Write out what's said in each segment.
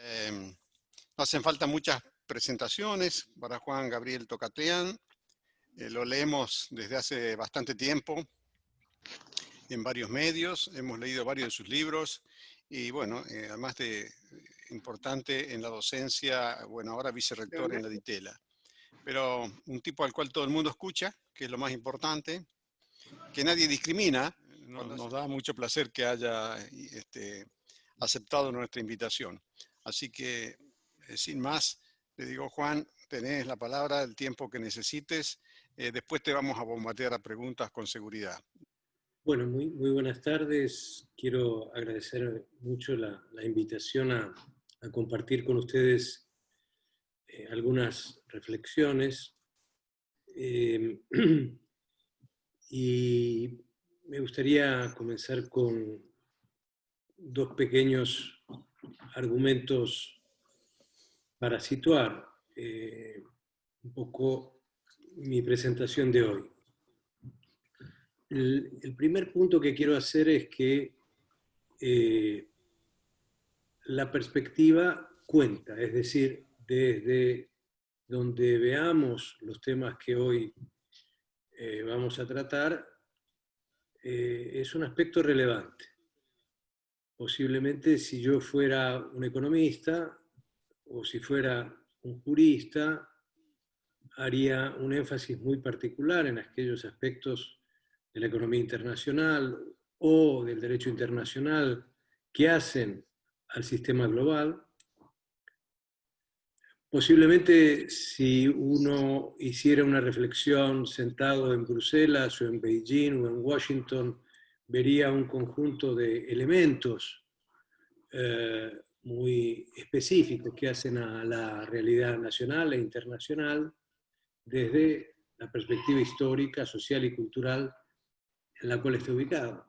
No hacen falta muchas presentaciones para Juan Gabriel Tocatlián. Lo leemos desde hace bastante tiempo en varios medios, hemos leído varios de sus libros y bueno, además de importante en la docencia, bueno, ahora vicerrector en la DITELA. Pero un tipo al cual todo el mundo escucha, que es lo más importante, que nadie discrimina. Nos da mucho placer que haya aceptado nuestra invitación. Así que, sin más, le digo, Juan, tenés la palabra, el tiempo que necesites. Después te vamos a bombardear a preguntas con seguridad. Bueno, muy buenas tardes. Quiero agradecer mucho la invitación a compartir con ustedes algunas reflexiones. Y me gustaría comenzar con dos pequeños argumentos para situar un poco mi presentación de hoy. El primer punto que quiero hacer es que la perspectiva cuenta, es decir, desde donde veamos los temas que hoy vamos a tratar, es un aspecto relevante. Posiblemente si yo fuera un economista o si fuera un jurista, haría un énfasis muy particular en aquellos aspectos de la economía internacional o del derecho internacional que hacen al sistema global. Posiblemente si uno hiciera una reflexión sentado en Bruselas o en Beijing o en Washington, vería un conjunto de elementos muy específicos que hacen a la realidad nacional e internacional desde la perspectiva histórica, social y cultural en la cual está ubicado.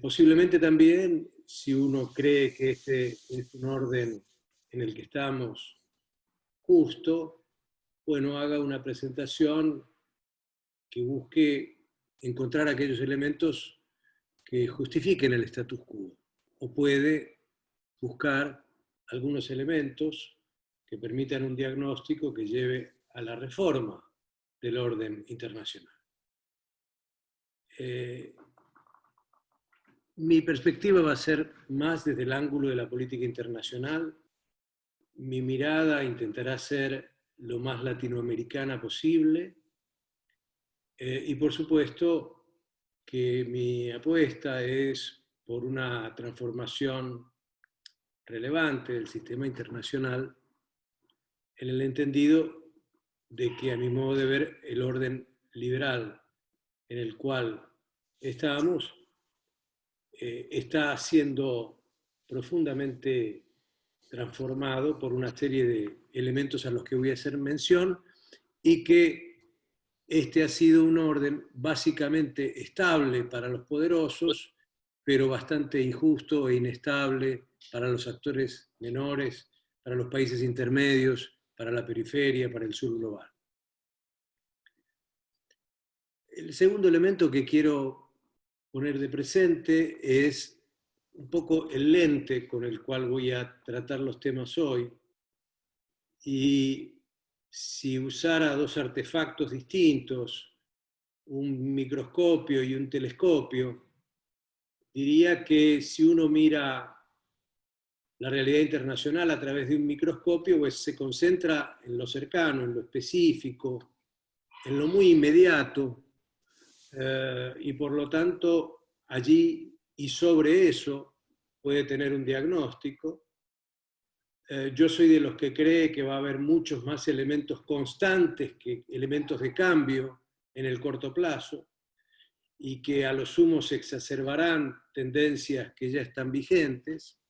Posiblemente también, si uno cree que este es un orden en el que estamos justo, bueno, haga una presentación que busque encontrar aquellos elementos que justifiquen el status quo, o puede buscar algunos elementos que permitan un diagnóstico que lleve a la reforma del orden internacional. Mi perspectiva va a ser más desde el ángulo de la política internacional. Mi mirada intentará ser lo más latinoamericana posible. Y por supuesto que mi apuesta es por una transformación relevante del sistema internacional en el entendido de que, a mi modo de ver, el orden liberal en el cual estamos está siendo profundamente transformado por una serie de elementos a los que voy a hacer mención y que este ha sido un orden básicamente estable para los poderosos, pero bastante injusto e inestable para los actores menores, para los países intermedios, para la periferia, para el sur global. El segundo elemento que quiero poner de presente es un poco el lente con el cual voy a tratar los temas hoy. Y si usara dos artefactos distintos, un microscopio y un telescopio, diría que si uno mira la realidad internacional a través de un microscopio, pues se concentra en lo cercano, en lo específico, en lo muy inmediato, y por lo tanto allí y sobre eso puede tener un diagnóstico. Yo soy de los que cree que va a haber muchos más elementos constantes que elementos de cambio en el corto plazo y que a lo sumo se exacerbarán tendencias que ya están vigentes.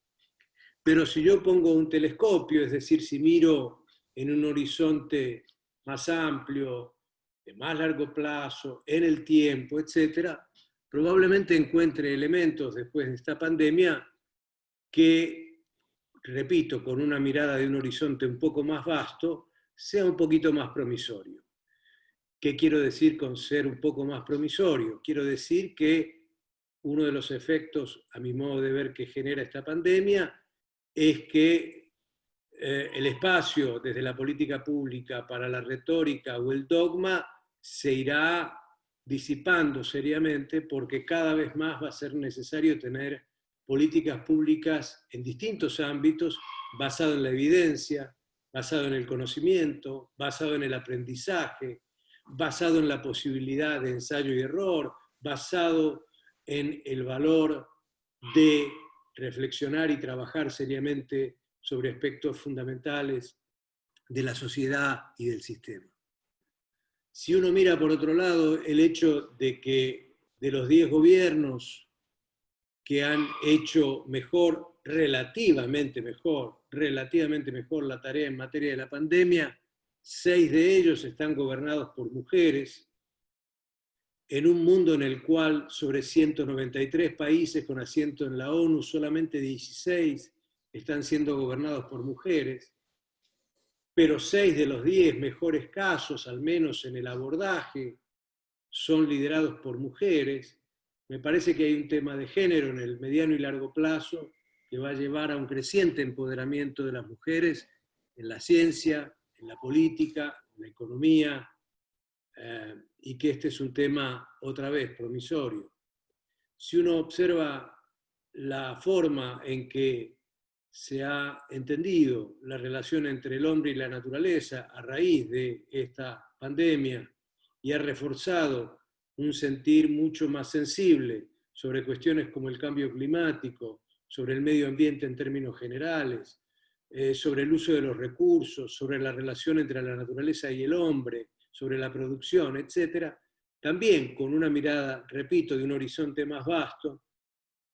Pero si yo pongo un telescopio, es decir, si miro en un horizonte más amplio, de más largo plazo, en el tiempo, etcétera, probablemente encuentre elementos después de esta pandemia que, repito, con una mirada de un horizonte un poco más vasto, sea un poquito más promisorio. ¿Qué quiero decir con ser un poco más promisorio? Quiero decir que uno de los efectos, a mi modo de ver, que genera esta pandemia es que el espacio desde la política pública para la retórica o el dogma se irá disipando seriamente, porque cada vez más va a ser necesario tener políticas públicas en distintos ámbitos, basado en la evidencia, basado en el conocimiento, basado en el aprendizaje, basado en la posibilidad de ensayo y error, basado en el valor de reflexionar y trabajar seriamente sobre aspectos fundamentales de la sociedad y del sistema. Si uno mira por otro lado el hecho de que de los 10 gobiernos que han hecho mejor, relativamente mejor la tarea en materia de la pandemia, 6 de ellos están gobernados por mujeres, en un mundo en el cual sobre 193 países con asiento en la ONU, solamente 16 están siendo gobernados por mujeres, pero 6 de los 10 mejores casos, al menos en el abordaje, son liderados por mujeres. Me parece que hay un tema de género en el mediano y largo plazo que va a llevar a un creciente empoderamiento de las mujeres en la ciencia, en la política, en la economía, y que este es un tema, otra vez, promisorio. Si uno observa la forma en que se ha entendido la relación entre el hombre y la naturaleza a raíz de esta pandemia y ha reforzado un sentir mucho más sensible sobre cuestiones como el cambio climático, sobre el medio ambiente en términos generales, sobre el uso de los recursos, sobre la relación entre la naturaleza y el hombre, sobre la producción, etc., también con una mirada, repito, de un horizonte más vasto,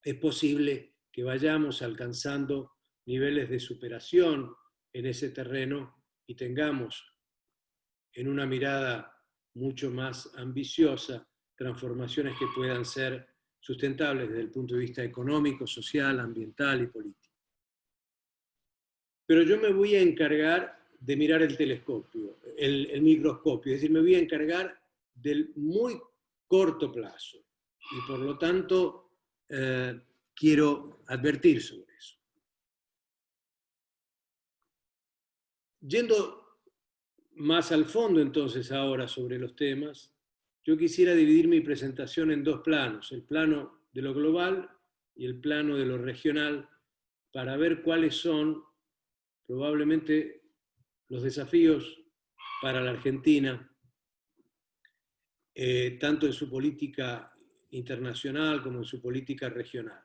es posible que vayamos alcanzando niveles de superación en ese terreno y tengamos, en una mirada mucho más ambiciosa, transformaciones que puedan ser sustentables desde el punto de vista económico, social, ambiental y político. Pero yo me voy a encargar de mirar el telescopio, el microscopio, es decir, me voy a encargar del muy corto plazo y por lo tanto quiero advertir sobre eso. Yendo más al fondo entonces ahora sobre los temas, yo quisiera dividir mi presentación en dos planos, el plano de lo global y el plano de lo regional, para ver cuáles son probablemente los desafíos para la Argentina, tanto en su política internacional como en su política regional.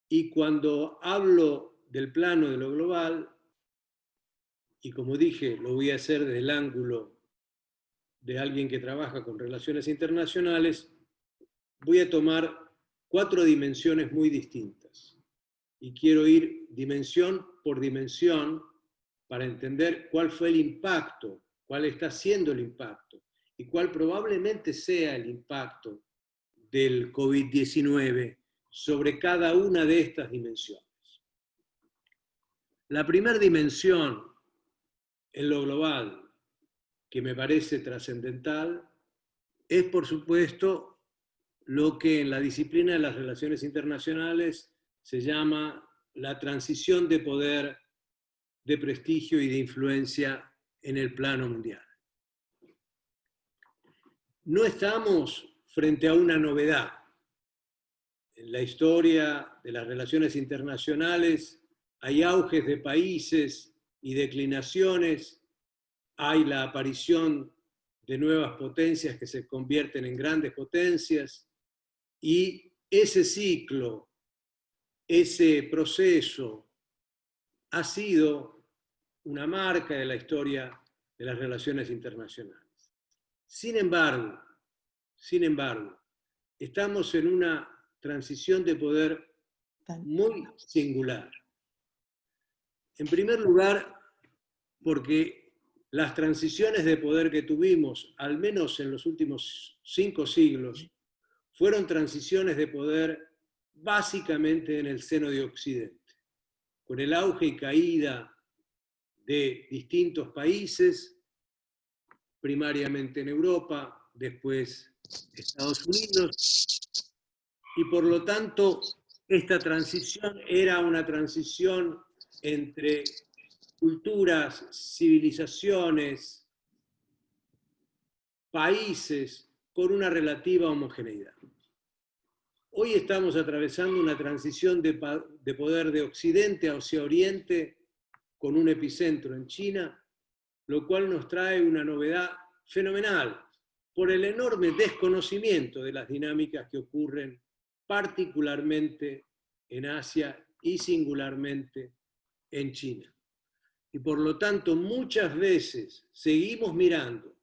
Y cuando hablo del plano de lo global, y como dije, lo voy a hacer desde el ángulo de alguien que trabaja con relaciones internacionales, voy a tomar 4 dimensiones muy distintas. Y quiero ir dimensión por dimensión para entender cuál fue el impacto, cuál está siendo el impacto y cuál probablemente sea el impacto del COVID-19 sobre cada una de estas dimensiones. La primera dimensión en lo global, que me parece trascendental, es por supuesto lo que en la disciplina de las relaciones internacionales se llama la transición de poder, de prestigio y de influencia en el plano mundial. No estamos frente a una novedad. En la historia de las relaciones internacionales hay auges de países y declinaciones, hay la aparición de nuevas potencias que se convierten en grandes potencias, y ese ciclo, ese proceso ha sido una marca de la historia de las relaciones internacionales. Sin embargo, estamos en una transición de poder muy singular. En primer lugar, porque las transiciones de poder que tuvimos, al menos en los últimos 5 siglos, fueron transiciones de poder básicamente en el seno de Occidente, con el auge y caída de distintos países, primariamente en Europa, después Estados Unidos, y por lo tanto esta transición era una transición entre culturas, civilizaciones, países con una relativa homogeneidad. Hoy estamos atravesando una transición de poder de Occidente hacia Oriente con un epicentro en China, lo cual nos trae una novedad fenomenal por el enorme desconocimiento de las dinámicas que ocurren particularmente en Asia y singularmente en China. Y por lo tanto, muchas veces seguimos mirando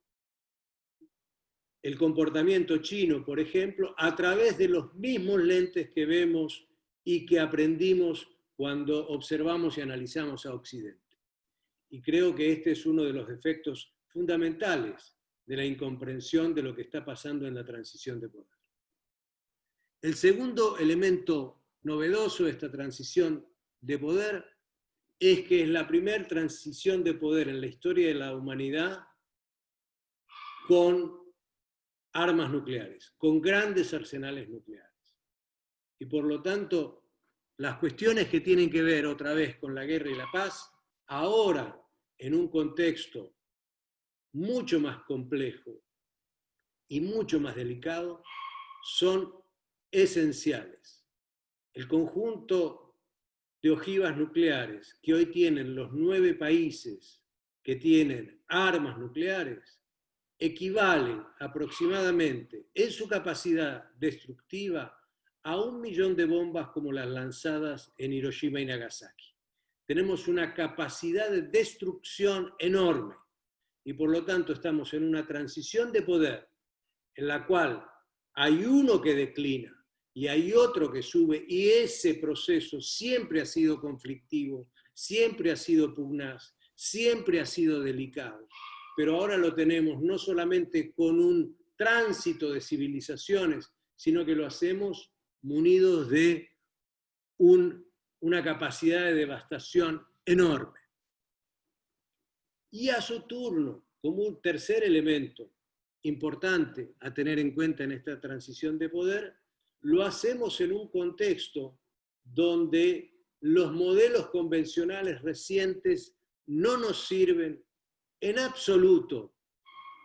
el comportamiento chino, por ejemplo, a través de los mismos lentes que vemos y que aprendimos cuando observamos y analizamos a Occidente. Y creo que este es uno de los efectos fundamentales de la incomprensión de lo que está pasando en la transición de poder. El segundo elemento novedoso de esta transición de poder es que es la primera transición de poder en la historia de la humanidad con armas nucleares, con grandes arsenales nucleares. Y por lo tanto, las cuestiones que tienen que ver otra vez con la guerra y la paz, ahora en un contexto mucho más complejo y mucho más delicado, son esenciales. El conjunto de ojivas nucleares que hoy tienen los 9 países que tienen armas nucleares equivalen aproximadamente en su capacidad destructiva a 1 millón de bombas como las lanzadas en Hiroshima y Nagasaki. Tenemos una capacidad de destrucción enorme y por lo tanto estamos en una transición de poder en la cual hay uno que declina y hay otro que sube, y ese proceso siempre ha sido conflictivo, siempre ha sido pugnaz, siempre ha sido delicado, pero ahora lo tenemos no solamente con un tránsito de civilizaciones, sino que lo hacemos munidos de una capacidad de devastación enorme. Y a su turno, como un tercer elemento importante a tener en cuenta en esta transición de poder, lo hacemos en un contexto donde los modelos convencionales recientes no nos sirven en absoluto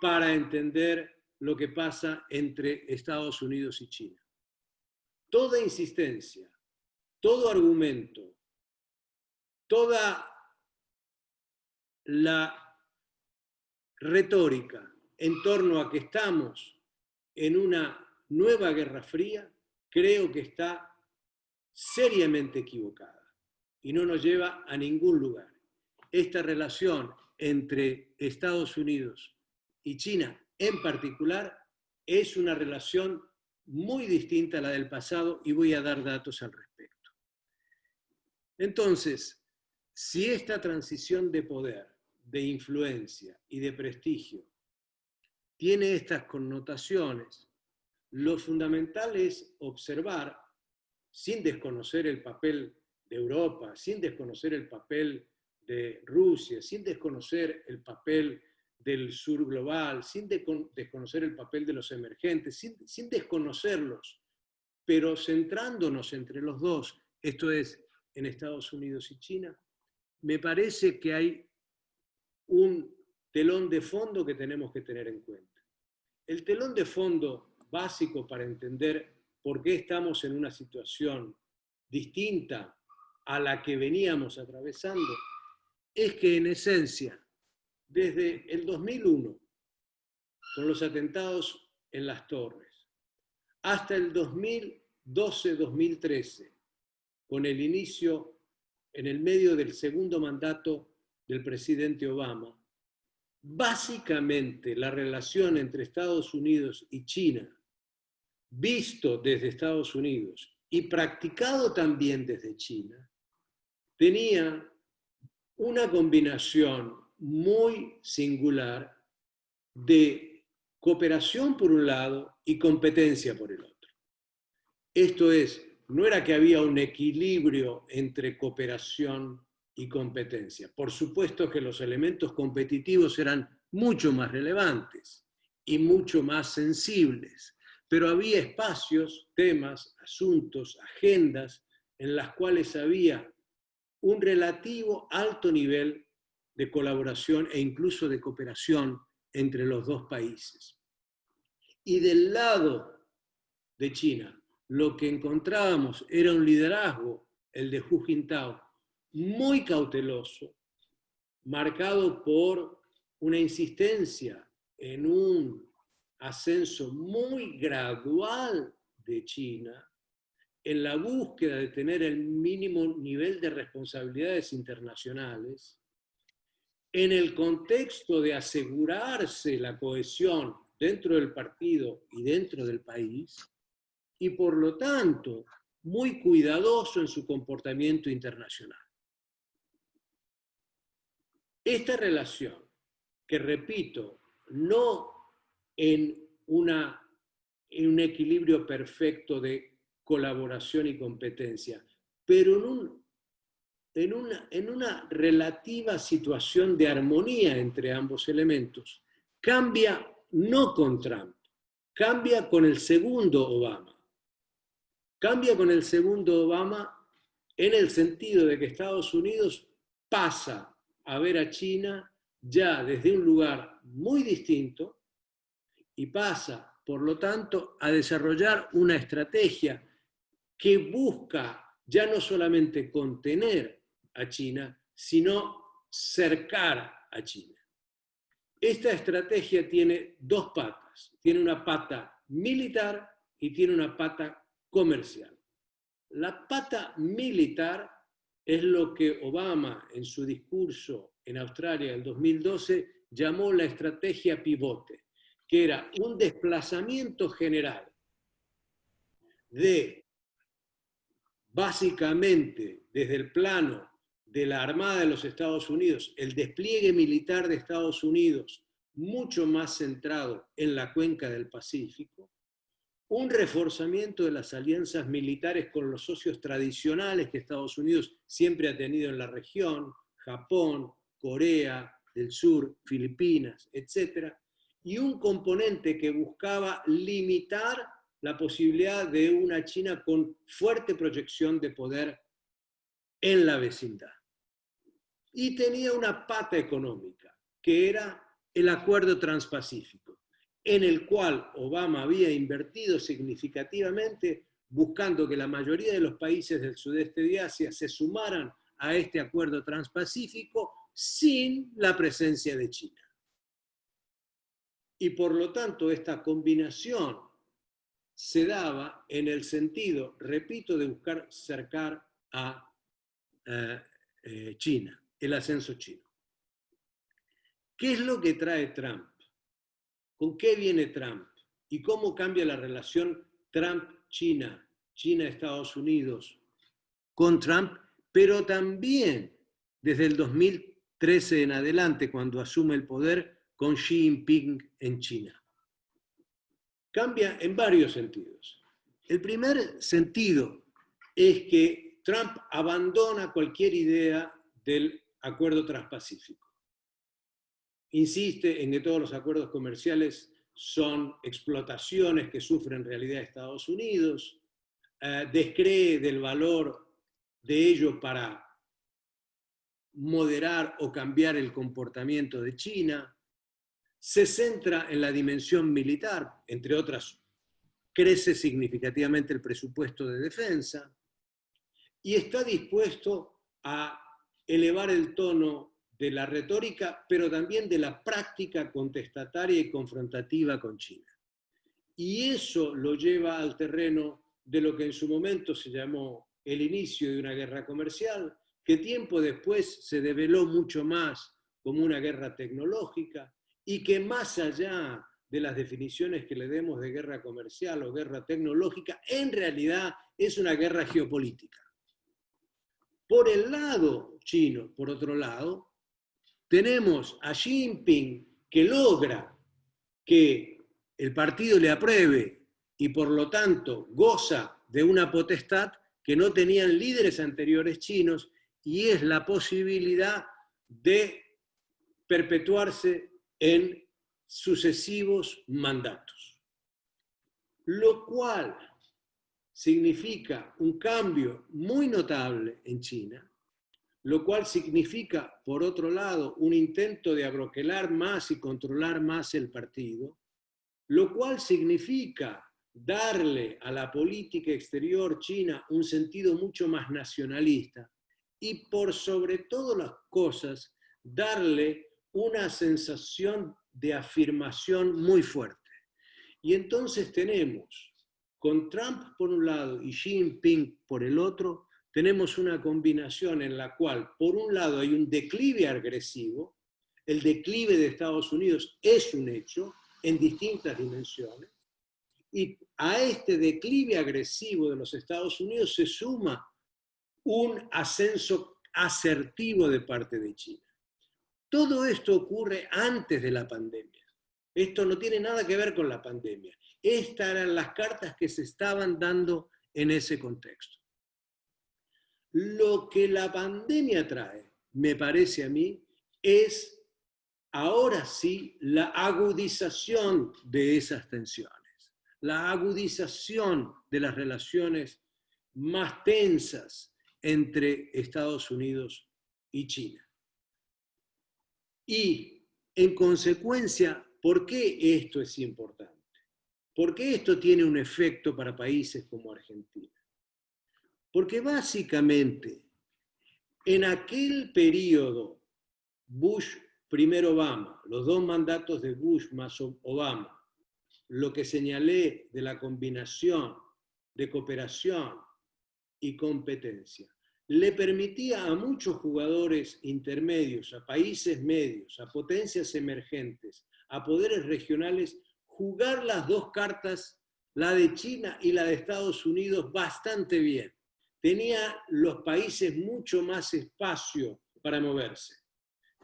para entender lo que pasa entre Estados Unidos y China. Toda insistencia, todo argumento, toda la retórica en torno a que estamos en una nueva Guerra Fría, creo que está seriamente equivocada y no nos lleva a ningún lugar. Esta relación entre Estados Unidos y China en particular es una relación muy distinta a la del pasado y voy a dar datos al respecto. Entonces, si esta transición de poder, de influencia y de prestigio tiene estas connotaciones, lo fundamental es observar, sin desconocer el papel de Europa, sin desconocer el papel de Rusia, sin desconocer el papel del sur global, sin desconocer el papel de los emergentes, sin desconocerlos, pero centrándonos entre los dos, esto es, en Estados Unidos y China, me parece que hay un telón de fondo que tenemos que tener en cuenta. El telón de fondo básico para entender por qué estamos en una situación distinta a la que veníamos atravesando es que en esencia, desde el 2001, con los atentados en las torres, hasta el 2012-2013, con el inicio en el medio del segundo mandato del presidente Obama, básicamente la relación entre Estados Unidos y China, visto desde Estados Unidos y practicado también desde China, tenía una combinación muy singular de cooperación por un lado y competencia por el otro. Esto es, no era que había un equilibrio entre cooperación y competencia. Por supuesto que los elementos competitivos eran mucho más relevantes y mucho más sensibles, pero había espacios, temas, asuntos, agendas en las cuales había un relativo alto nivel de colaboración e incluso de cooperación entre los dos países. Y del lado de China, lo que encontrábamos era un liderazgo, el de Hu Jintao, muy cauteloso, marcado por una insistencia en un ascenso muy gradual de China, en la búsqueda de tener el mínimo nivel de responsabilidades internacionales, en el contexto de asegurarse la cohesión dentro del partido y dentro del país, y por lo tanto muy cuidadoso en su comportamiento internacional. Esta relación, que repito, no en un equilibrio perfecto de colaboración y competencia, pero en una relativa situación de armonía entre ambos elementos, cambia no con Trump, cambia con el segundo Obama. Cambia con el segundo Obama en el sentido de que Estados Unidos pasa a ver a China ya desde un lugar muy distinto y pasa, por lo tanto, a desarrollar una estrategia que busca ya no solamente contener a China, sino cercar a China. Esta estrategia tiene dos patas. Tiene una pata militar y tiene una pata comercial. La pata militar es lo que Obama en su discurso en Australia en 2012 llamó la estrategia pivote, que era un desplazamiento general de básicamente desde el plano de la Armada de los Estados Unidos, el despliegue militar de Estados Unidos mucho más centrado en la cuenca del Pacífico, un reforzamiento de las alianzas militares con los socios tradicionales que Estados Unidos siempre ha tenido en la región, Japón, Corea del Sur, Filipinas, etc., y un componente que buscaba limitar la posibilidad de una China con fuerte proyección de poder en la vecindad. Y tenía una pata económica, que era el Acuerdo Transpacífico, en el cual Obama había invertido significativamente buscando que la mayoría de los países del sudeste de Asia se sumaran a este Acuerdo Transpacífico sin la presencia de China. Y por lo tanto, esta combinación se daba en el sentido, repito, de buscar cercar a China, el ascenso chino. ¿Qué es lo que trae Trump? ¿Con qué viene Trump? ¿Y cómo cambia la relación Trump-China, China-Estados Unidos con Trump, pero también desde el 2013 en adelante, cuando asume el poder con Xi Jinping en China? Cambia en varios sentidos. El primer sentido es que Trump abandona cualquier idea del acuerdo transpacífico. Insiste en que todos los acuerdos comerciales son explotaciones que sufre en realidad Estados Unidos, descree del valor de ello para moderar o cambiar el comportamiento de China, se centra en la dimensión militar, entre otras, crece significativamente el presupuesto de defensa y está dispuesto a elevar el tono de la retórica, pero también de la práctica contestataria y confrontativa con China. Y eso lo lleva al terreno de lo que en su momento se llamó el inicio de una guerra comercial, que tiempo después se develó mucho más como una guerra tecnológica y que más allá de las definiciones que le demos de guerra comercial o guerra tecnológica, en realidad es una guerra geopolítica. Por el lado chino, por otro lado, tenemos a Xi Jinping que logra que el partido le apruebe y por lo tanto goza de una potestad que no tenían líderes anteriores chinos y es la posibilidad de perpetuarse en sucesivos mandatos. Lo cual significa un cambio muy notable en China, lo cual significa, por otro lado, un intento de abroquelar más y controlar más el partido, lo cual significa darle a la política exterior china un sentido mucho más nacionalista y, por sobre todas las cosas, darle una sensación de afirmación muy fuerte. Y entonces tenemos, con Trump por un lado y Xi Jinping por el otro, tenemos una combinación en la cual, por un lado, hay un declive agresivo, el declive de Estados Unidos es un hecho en distintas dimensiones, y a este declive agresivo de los Estados Unidos se suma un ascenso asertivo de parte de China. Todo esto ocurre antes de la pandemia. Esto no tiene nada que ver con la pandemia. Estas eran las cartas que se estaban dando en ese contexto. Lo que la pandemia trae, me parece a mí, es ahora sí la agudización de esas tensiones, la agudización de las relaciones más tensas entre Estados Unidos y China. Y, en consecuencia, ¿por qué esto es importante? ¿Por qué esto tiene un efecto para países como Argentina? Porque básicamente, en aquel periodo, Bush primero Obama, los dos mandatos de Bush más Obama, lo que señalé de la combinación de cooperación y competencia, le permitía a muchos jugadores intermedios, a países medios, a potencias emergentes, a poderes regionales, jugar las dos cartas, la de China y la de Estados Unidos, bastante bien. Tenía los países mucho más espacio para moverse,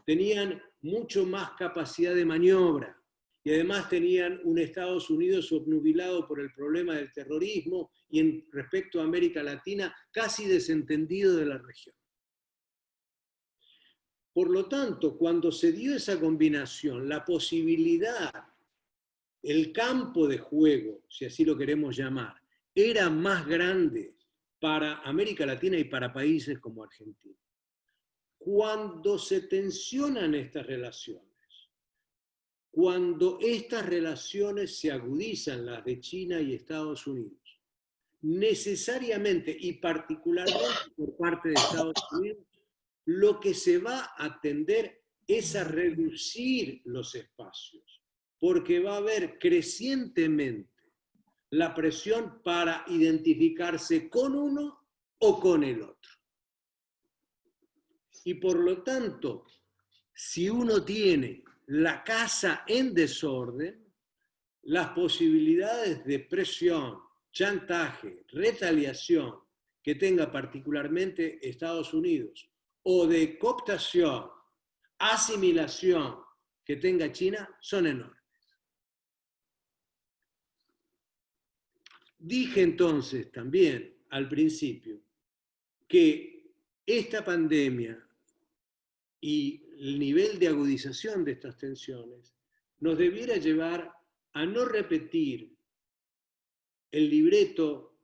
tenían mucho más capacidad de maniobra y además tenían un Estados Unidos obnubilado por el problema del terrorismo y en respecto a América Latina casi desentendido de la región. Por lo tanto, cuando se dio esa combinación, la posibilidad, el campo de juego, si así lo queremos llamar, era más grande para América Latina y para países como Argentina. Cuando se tensionan estas relaciones, cuando estas relaciones se agudizan, las de China y Estados Unidos, necesariamente y particularmente por parte de Estados Unidos, lo que se va a tender es a reducir los espacios, porque va a haber crecientemente la presión para identificarse con uno o con el otro. Y por lo tanto, si uno tiene la casa en desorden, las posibilidades de presión, chantaje, retaliación que tenga particularmente Estados Unidos o de cooptación, asimilación que tenga China son enormes. Dije entonces también al principio que esta pandemia y el nivel de agudización de estas tensiones nos debiera llevar a no repetir el libreto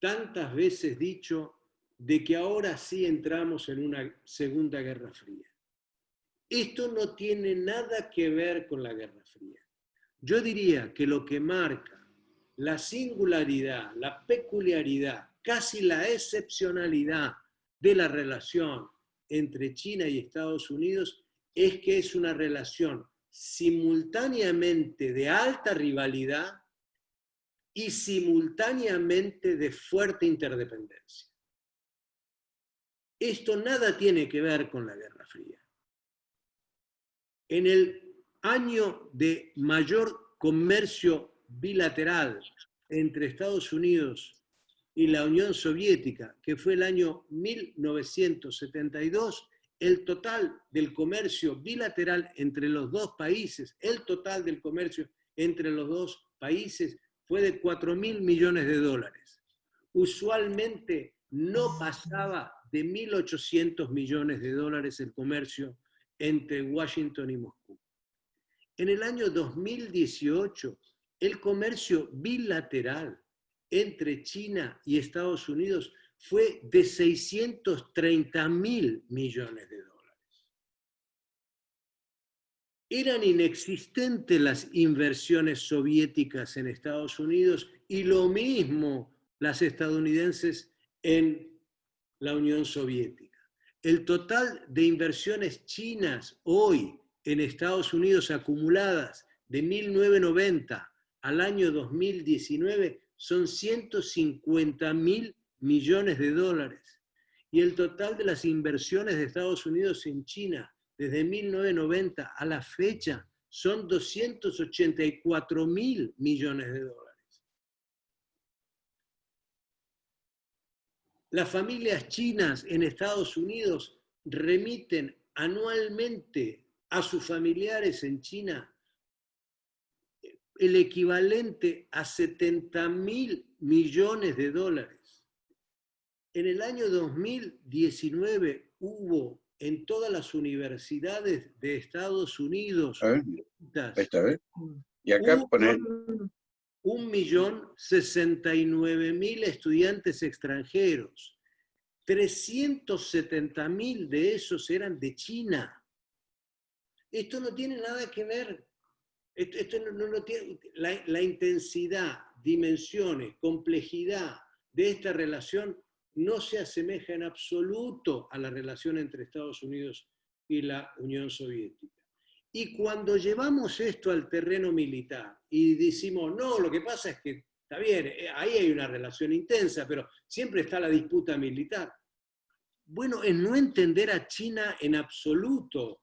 tantas veces dicho de que ahora sí entramos en una Segunda Guerra Fría. Esto no tiene nada que ver con la Guerra Fría. Yo diría que lo que marca la singularidad, la peculiaridad, casi la excepcionalidad de la relación entre China y Estados Unidos es que es una relación simultáneamente de alta rivalidad y simultáneamente de fuerte interdependencia. Esto nada tiene que ver con la Guerra Fría. En el año de mayor comercio bilateral entre Estados Unidos y la Unión Soviética, que fue el año 1972, el total del comercio bilateral entre los dos países, el total del comercio entre los dos países fue de 4.000 millones de dólares. Usualmente no pasaba de 1.800 millones de dólares el comercio entre Washington y Moscú. En el año 2018, el comercio bilateral entre China y Estados Unidos fue de 630.000 millones de dólares. Eran inexistentes las inversiones soviéticas en Estados Unidos y lo mismo las estadounidenses en la Unión Soviética. El total de inversiones chinas hoy en Estados Unidos acumuladas de 1990 al año 2019 son 150.000 millones de dólares. Y el total de las inversiones de Estados Unidos en China desde 1990 a la fecha son 284.000 millones de dólares. Las familias chinas en Estados Unidos remiten anualmente a sus familiares en China el equivalente a 70.000 millones de dólares. En el año 2019 hubo en todas las universidades de Estados Unidos, y acá poner 1.069.000 estudiantes extranjeros. 370.000 de esos eran de China. Esto no tiene nada que ver. Esto no tiene, la intensidad, dimensiones, complejidad de esta relación no se asemeja en absoluto a la relación entre Estados Unidos y la Unión Soviética. Y cuando llevamos esto al terreno militar y decimos, no, lo que pasa es que está bien, ahí hay una relación intensa, pero siempre está la disputa militar. Bueno, es no entender a China en absoluto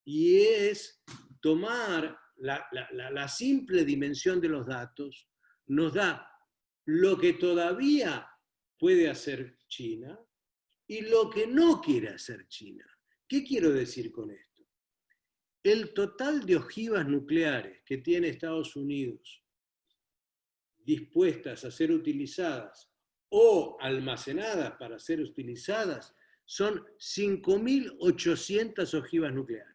y es tomar la simple dimensión de los datos, nos da lo que todavía puede hacer China y lo que no quiere hacer China. ¿Qué quiero decir con esto? El total de ojivas nucleares que tiene Estados Unidos dispuestas a ser utilizadas o almacenadas para ser utilizadas son 5.800 ojivas nucleares.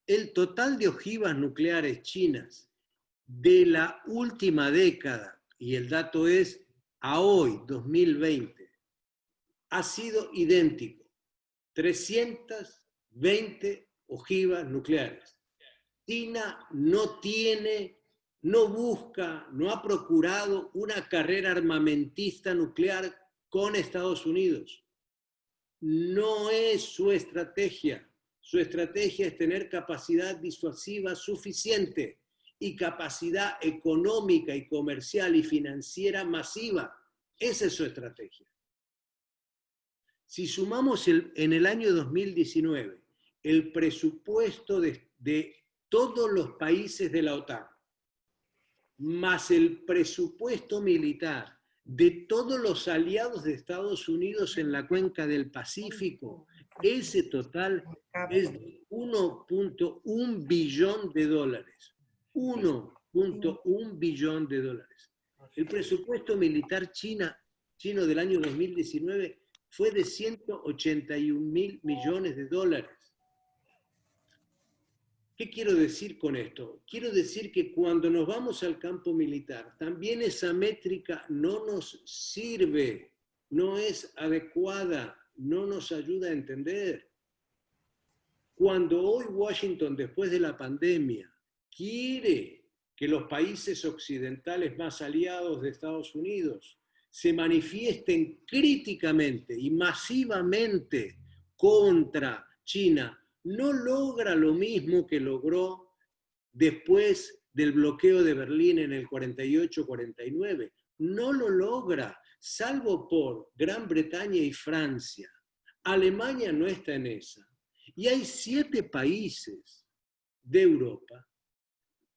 El total de ojivas nucleares chinas de la última década, y el dato es a hoy, 2020, ha sido idéntico. 320 ojivas nucleares. China no tiene, no busca, no ha procurado una carrera armamentista nuclear con Estados Unidos. No es su estrategia. Su estrategia es tener capacidad disuasiva suficiente y capacidad económica y comercial y financiera masiva. Esa es su estrategia. Si sumamos en el año 2019 el presupuesto de todos los países de la OTAN, más el presupuesto militar de todos los aliados de Estados Unidos en la cuenca del Pacífico, ese total es de 1.1 billón de dólares. 1.1 billón de dólares. El presupuesto militar chino del año 2019 fue de 181.000 millones de dólares. ¿Qué quiero decir con esto? Quiero decir que cuando nos vamos al campo militar, también esa métrica no nos sirve, no es adecuada, no nos ayuda a entender. Cuando hoy Washington, después de la pandemia, quiere que los países occidentales más aliados de Estados Unidos se manifiesten críticamente y masivamente contra China, no logra lo mismo que logró después del bloqueo de Berlín en el 48-49. No lo logra, salvo por Gran Bretaña y Francia. Alemania no está en esa. Y hay 7 países de Europa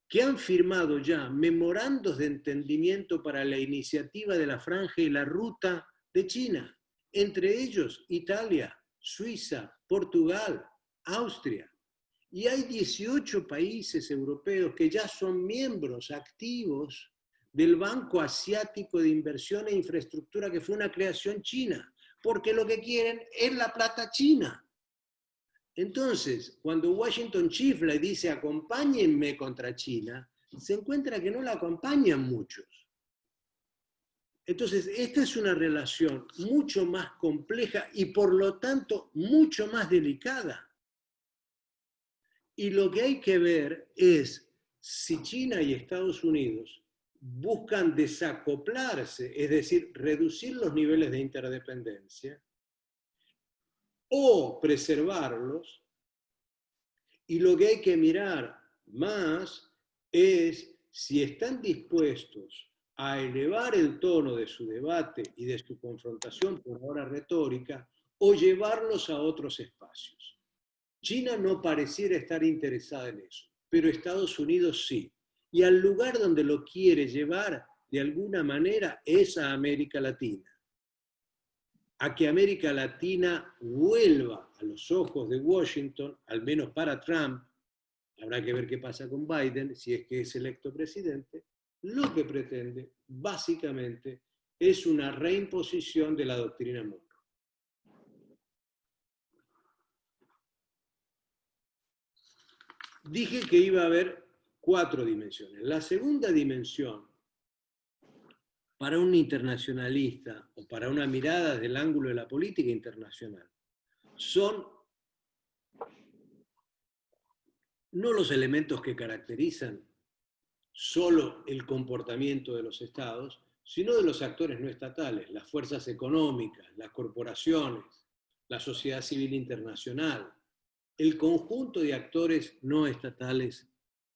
que han firmado ya memorandos de entendimiento para la iniciativa de la Franja y la Ruta de China. Entre ellos Italia, Suiza, Portugal, Austria. Y hay 18 países europeos que ya son miembros activos del Banco Asiático de Inversión e Infraestructura, que fue una creación china, porque lo que quieren es la plata china. Entonces, cuando Washington chifla y dice acompáñenme contra China, se encuentra que no la acompañan muchos. Entonces, esta es una relación mucho más compleja y por lo tanto mucho más delicada. Y lo que hay que ver es si China y Estados Unidos buscan desacoplarse, es decir, reducir los niveles de interdependencia, o preservarlos, y lo que hay que mirar más es si están dispuestos a elevar el tono de su debate y de su confrontación, por ahora retórica, o llevarlos a otros espacios. China no pareciera estar interesada en eso, pero Estados Unidos sí. Y al lugar donde lo quiere llevar, de alguna manera, es a América Latina. A que América Latina vuelva a los ojos de Washington, al menos para Trump, habrá que ver qué pasa con Biden, si es que es electo presidente, lo que pretende, básicamente, es una reimposición de la doctrina Monroe. Dije que iba a haber 4 dimensiones. La segunda dimensión, para un internacionalista o para una mirada del ángulo de la política internacional, son no los elementos que caracterizan solo el comportamiento de los estados, sino de los actores no estatales, las fuerzas económicas, las corporaciones, la sociedad civil internacional, el conjunto de actores no estatales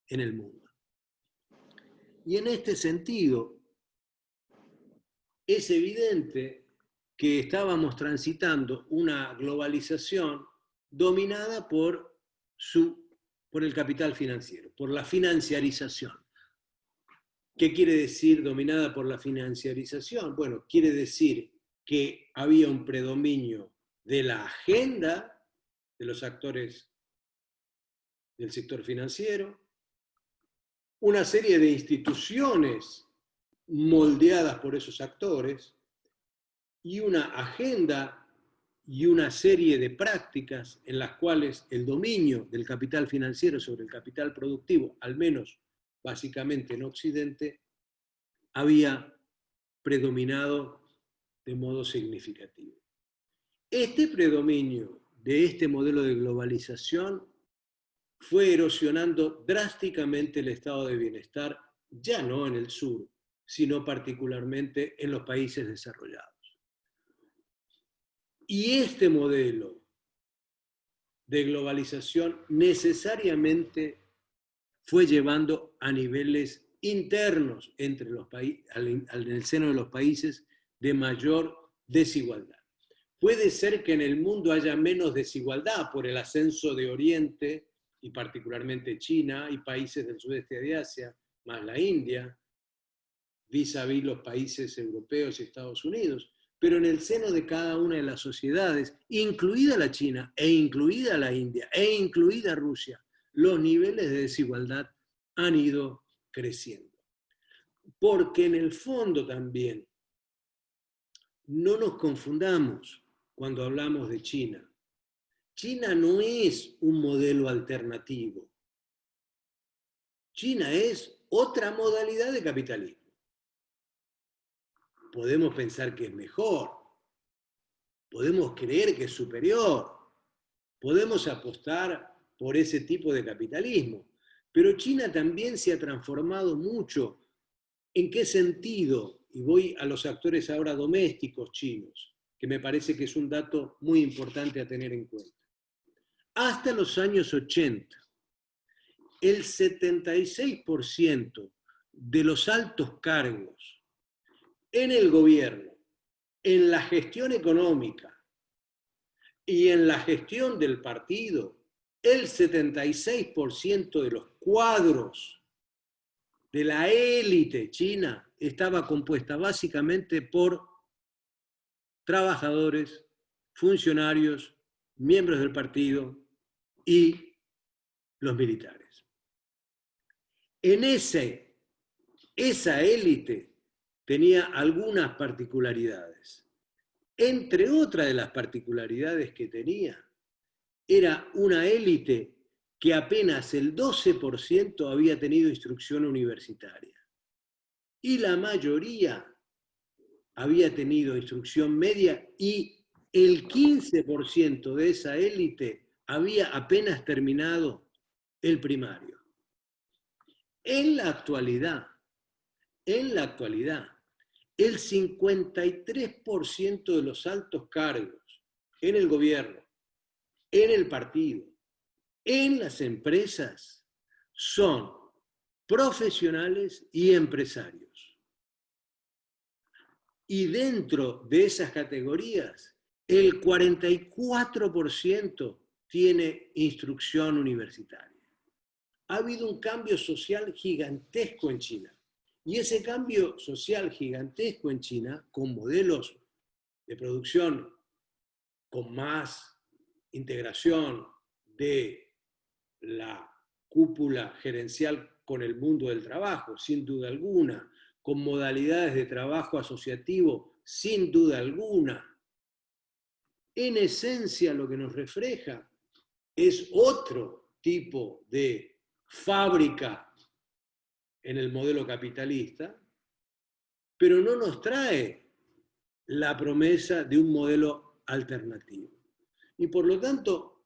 en el mundo. Y en este sentido, es evidente que estábamos transitando una globalización dominada por el capital financiero, por la financiarización. ¿Qué quiere decir dominada por la financiarización? Bueno, quiere decir que había un predominio de la agenda de los actores del sector financiero, una serie de instituciones moldeadas por esos actores y una agenda y una serie de prácticas en las cuales el dominio del capital financiero sobre el capital productivo, al menos básicamente en Occidente, había predominado de modo significativo. Este predominio de este modelo de globalización fue erosionando drásticamente el estado de bienestar, ya no en el sur, sino particularmente en los países desarrollados. Y este modelo de globalización necesariamente fue llevando a niveles internos entre los países, en el seno de los países, de mayor desigualdad. Puede ser que en el mundo haya menos desigualdad por el ascenso de Oriente, y particularmente China y países del sudeste de Asia, más la India, vis-a-vis los países europeos y Estados Unidos, pero en el seno de cada una de las sociedades, incluida la China, e incluida la India, e incluida Rusia, los niveles de desigualdad han ido creciendo. Porque en el fondo también, no nos confundamos cuando hablamos de China. China no es un modelo alternativo. China es otra modalidad de capitalismo. Podemos pensar que es mejor, podemos creer que es superior, podemos apostar por ese tipo de capitalismo, pero China también se ha transformado mucho. ¿En qué sentido? Y voy a los actores ahora domésticos chinos, que me parece que es un dato muy importante a tener en cuenta. Hasta los años 80, el 76% de los altos cargos en el gobierno, en la gestión económica y en la gestión del partido, el 76% de los cuadros de la élite china estaba compuesta básicamente por trabajadores, funcionarios, miembros del partido y los militares. En esa élite tenía algunas particularidades. Entre otras de las particularidades que tenía, era una élite que apenas el 12% había tenido instrucción universitaria. Y la mayoría había tenido instrucción media y el 15% de esa élite había apenas terminado el primario. En la actualidad, el 53% de los altos cargos en el gobierno, en el partido, en las empresas, son profesionales y empresarios. Y dentro de esas categorías, el 44% tiene instrucción universitaria. Ha habido un cambio social gigantesco en China. Y ese cambio social gigantesco en China, con modelos de producción con más integración de la cúpula gerencial con el mundo del trabajo, sin duda alguna, con modalidades de trabajo asociativo, sin duda alguna. En esencia, lo que nos refleja es otro tipo de fábrica en el modelo capitalista, pero no nos trae la promesa de un modelo alternativo. Y por lo tanto,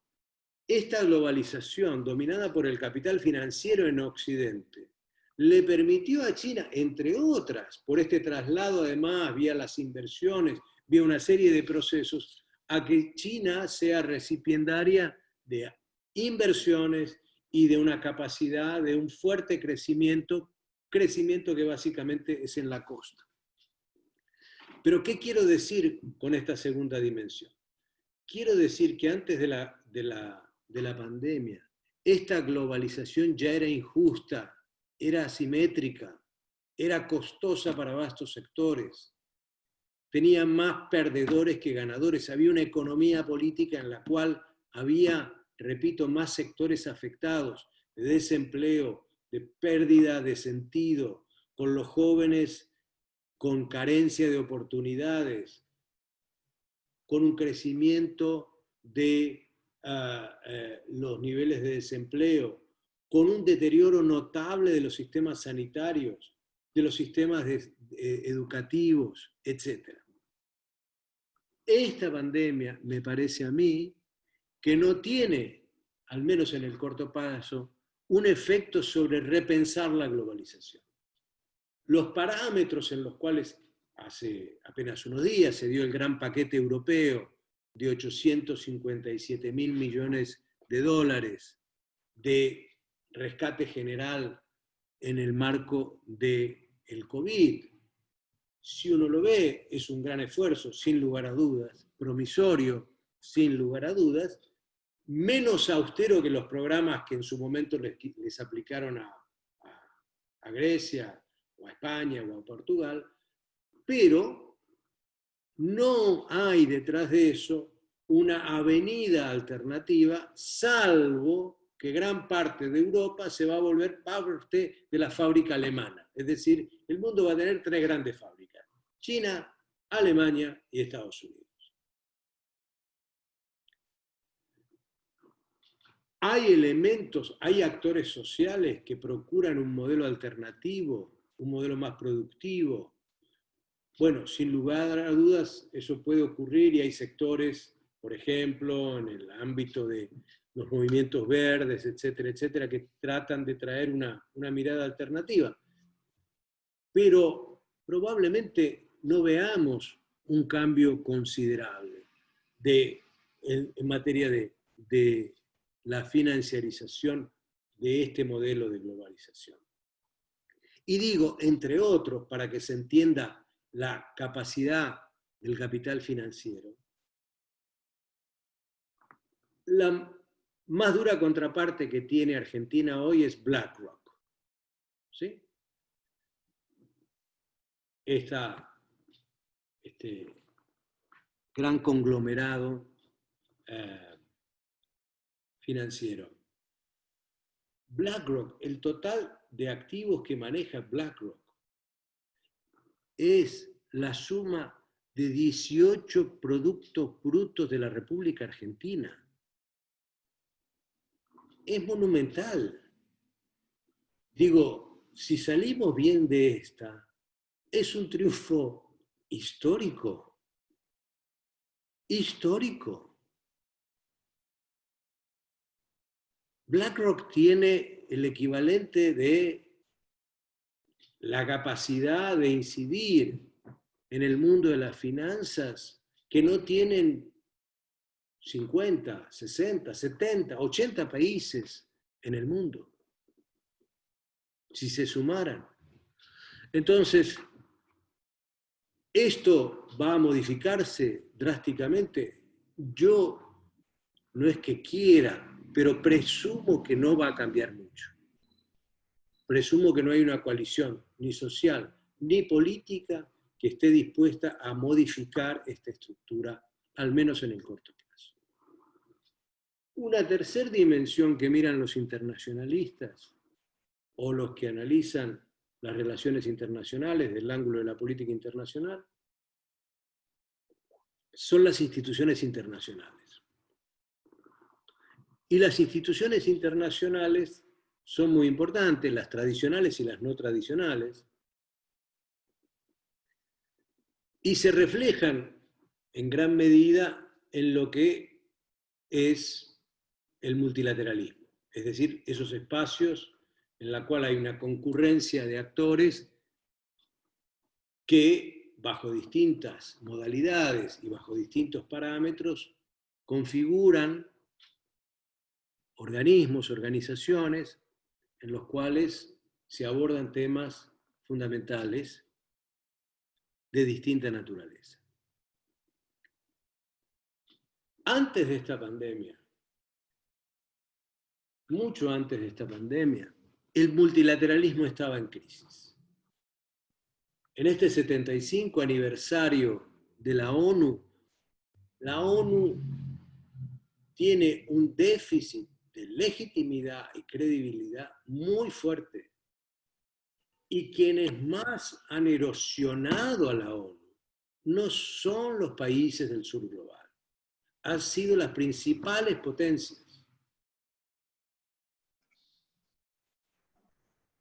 esta globalización dominada por el capital financiero en Occidente le permitió a China, entre otras, por este traslado además, vía las inversiones, vía una serie de procesos, a que China sea recipiendaria de inversiones y de una capacidad de un fuerte crecimiento que básicamente es en la costa. Pero ¿qué quiero decir con esta segunda dimensión? Quiero decir que antes de la pandemia, esta globalización ya era injusta, era asimétrica, era costosa para vastos sectores, tenía más perdedores que ganadores, había una economía política en la cual había, repito, más sectores afectados, de desempleo, de pérdida de sentido, con los jóvenes con carencia de oportunidades, con un crecimiento de los niveles de desempleo, con un deterioro notable de los sistemas sanitarios, de los sistemas educativos, etc. Esta pandemia, me parece a mí, que no tiene, al menos en el corto plazo, un efecto sobre repensar la globalización. Los parámetros en los cuales hace apenas unos días se dio el gran paquete europeo de 857.000 millones de dólares de rescate general en el marco del COVID. Si uno lo ve, es un gran esfuerzo, sin lugar a dudas, promisorio, sin lugar a dudas, menos austero que los programas que en su momento les aplicaron a Grecia, o a España, o a Portugal, pero no hay detrás de eso una avenida alternativa, salvo que gran parte de Europa se va a volver parte de la fábrica alemana. Es decir, el mundo va a tener tres grandes fábricas: China, Alemania y Estados Unidos. Hay elementos, hay actores sociales que procuran un modelo alternativo, un modelo más productivo. Bueno, sin lugar a dudas eso puede ocurrir y hay sectores, por ejemplo, en el ámbito de los movimientos verdes, etcétera, etcétera, que tratan de traer una mirada alternativa. Pero probablemente no veamos un cambio considerable en materia de la financiarización de este modelo de globalización. Y digo, entre otros, para que se entienda la capacidad del capital financiero, la más dura contraparte que tiene Argentina hoy es BlackRock. ¿Sí? Este gran conglomerado financiero. BlackRock, el total de activos que maneja BlackRock es la suma de 18 productos brutos de la República Argentina. Es monumental. Digo, si salimos bien de esta, es un triunfo histórico. Histórico. BlackRock tiene el equivalente de la capacidad de incidir en el mundo de las finanzas que no tienen 50, 60, 70, 80 países en el mundo, si se sumaran. Entonces, ¿esto va a modificarse drásticamente? Yo no es que quiera, pero presumo que no va a cambiar mucho. Presumo que no hay una coalición ni social ni política que esté dispuesta a modificar esta estructura, al menos en el corto plazo. Una tercera dimensión que miran los internacionalistas o los que analizan las relaciones internacionales desde el ángulo de la política internacional son las instituciones internacionales. Y las instituciones internacionales son muy importantes, las tradicionales y las no tradicionales, y se reflejan en gran medida en lo que es el multilateralismo, es decir, esos espacios en los cuales hay una concurrencia de actores que, bajo distintas modalidades y bajo distintos parámetros, configuran organismos, organizaciones, en los cuales se abordan temas fundamentales de distinta naturaleza. Antes de esta pandemia, mucho antes de esta pandemia, el multilateralismo estaba en crisis. En este 75 aniversario de la ONU tiene un déficit de legitimidad y credibilidad muy fuerte. Y quienes más han erosionado a la ONU no son los países del sur global, han sido las principales potencias.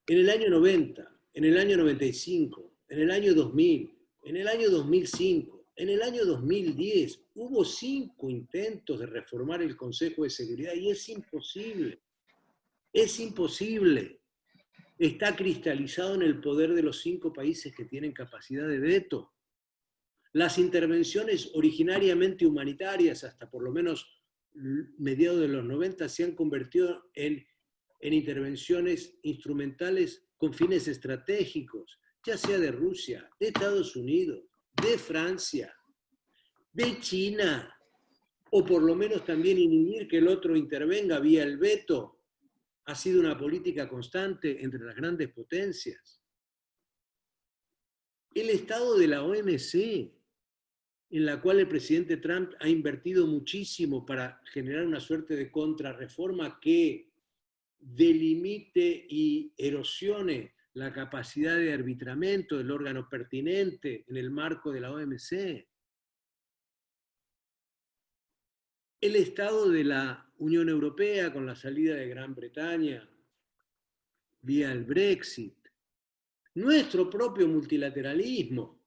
En el año 90, en el año 95, en el año 2000, en el año 2005, en el año 2010, hubo 5 intentos de reformar el Consejo de Seguridad y es imposible. Es imposible. Está cristalizado en el poder de los 5 países que tienen capacidad de veto. Las intervenciones originariamente humanitarias, hasta por lo menos mediados de los 90, se han convertido en intervenciones instrumentales con fines estratégicos, ya sea de Rusia, de Estados Unidos, de Francia, de China, o por lo menos también inhibir que el otro intervenga vía el veto. Ha sido una política constante entre las grandes potencias. El estado de la OMC, en la cual el presidente Trump ha invertido muchísimo para generar una suerte de contrarreforma que delimite y erosione la capacidad de arbitramiento del órgano pertinente en el marco de la OMC. El estado de la Unión Europea con la salida de Gran Bretaña vía el Brexit, nuestro propio multilateralismo,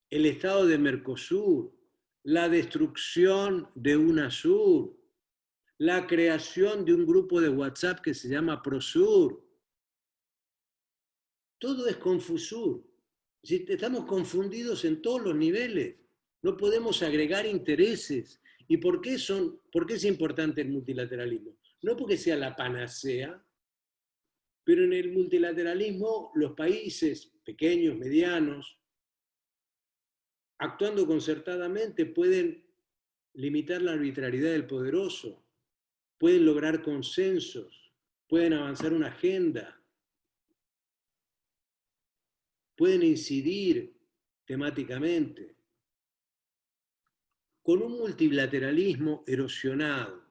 el estado de Mercosur, la destrucción de UNASUR, la creación de un grupo de WhatsApp que se llama Prosur. Todo es Confusur. Estamos confundidos en todos los niveles. No podemos agregar intereses. ¿Y por qué es importante el multilateralismo? No porque sea la panacea, pero en el multilateralismo los países pequeños, medianos, actuando concertadamente, pueden limitar la arbitrariedad del poderoso, pueden lograr consensos, pueden avanzar una agenda, pueden incidir temáticamente. Con un multilateralismo erosionado,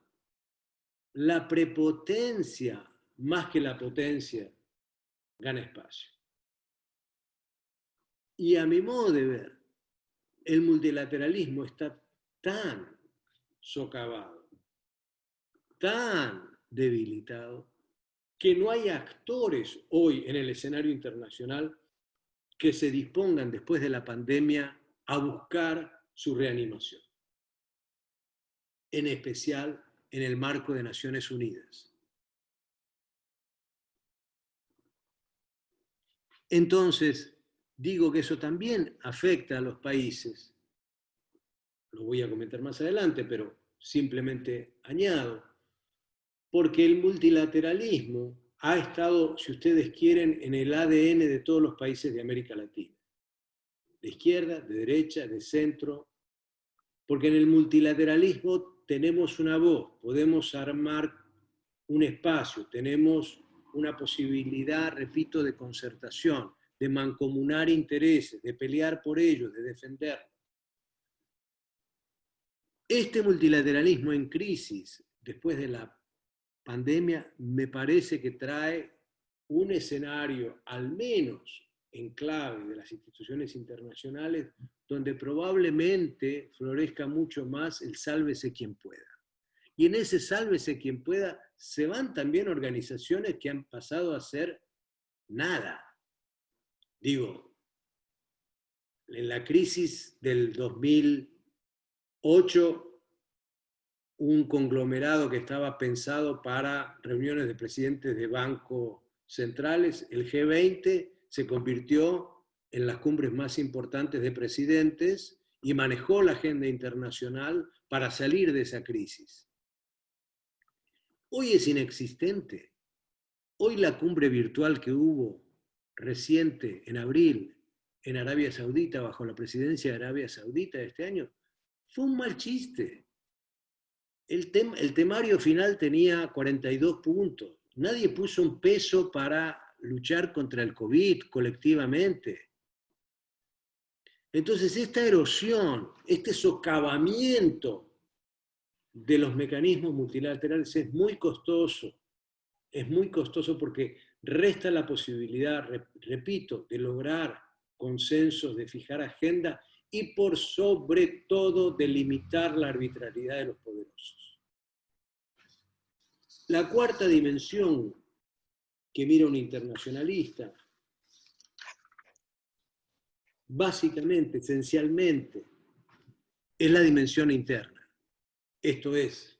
la prepotencia más que la potencia gana espacio. Y a mi modo de ver, el multilateralismo está tan socavado, tan debilitado, que no hay actores hoy en el escenario internacional que se dispongan después de la pandemia a buscar su reanimación, en especial en el marco de Naciones Unidas. Entonces, digo que eso también afecta a los países. Lo voy a comentar más adelante, pero simplemente añado, porque el multilateralismo ha estado, si ustedes quieren, en el ADN de todos los países de América Latina, de izquierda, de derecha, de centro, porque en el multilateralismo tenemos una voz, podemos armar un espacio, tenemos una posibilidad, repito, de concertación, de mancomunar intereses, de pelear por ellos, de defenderlos. Este multilateralismo en crisis, después de la pandemia, me parece que trae un escenario, al menos en clave de las instituciones internacionales, donde probablemente florezca mucho más el sálvese quien pueda. Y en ese sálvese quien pueda se van también organizaciones que han pasado a ser nada. Digo, en la crisis del 2008, un conglomerado que estaba pensado para reuniones de presidentes de bancos centrales, el G20, se convirtió en las cumbres más importantes de presidentes y manejó la agenda internacional para salir de esa crisis. Hoy es inexistente. Hoy la cumbre virtual que hubo reciente en abril en Arabia Saudita, bajo la presidencia de Arabia Saudita de este año, fue un mal chiste. El temario final tenía 42 puntos. Nadie puso un peso para luchar contra el COVID colectivamente. Entonces, esta erosión, este socavamiento de los mecanismos multilaterales es muy costoso. Es muy costoso porque resta la posibilidad, repito, de lograr consensos, de fijar agenda y por sobre todo de limitar la arbitrariedad de los poderosos. La cuarta dimensión que mira un internacionalista, básicamente, esencialmente, es la dimensión interna. Esto es,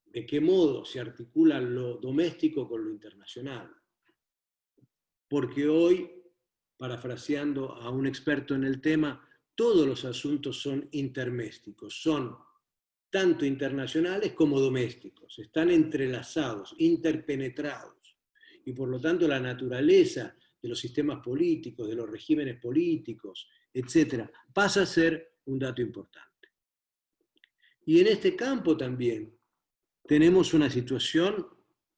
de qué modo se articula lo doméstico con lo internacional. Porque hoy, parafraseando a un experto en el tema, todos los asuntos son intermésticos, son tanto internacionales como domésticos, están entrelazados, interpenetrados. Y por lo tanto la naturaleza de los sistemas políticos, de los regímenes políticos, etc., pasa a ser un dato importante. Y en este campo también tenemos una situación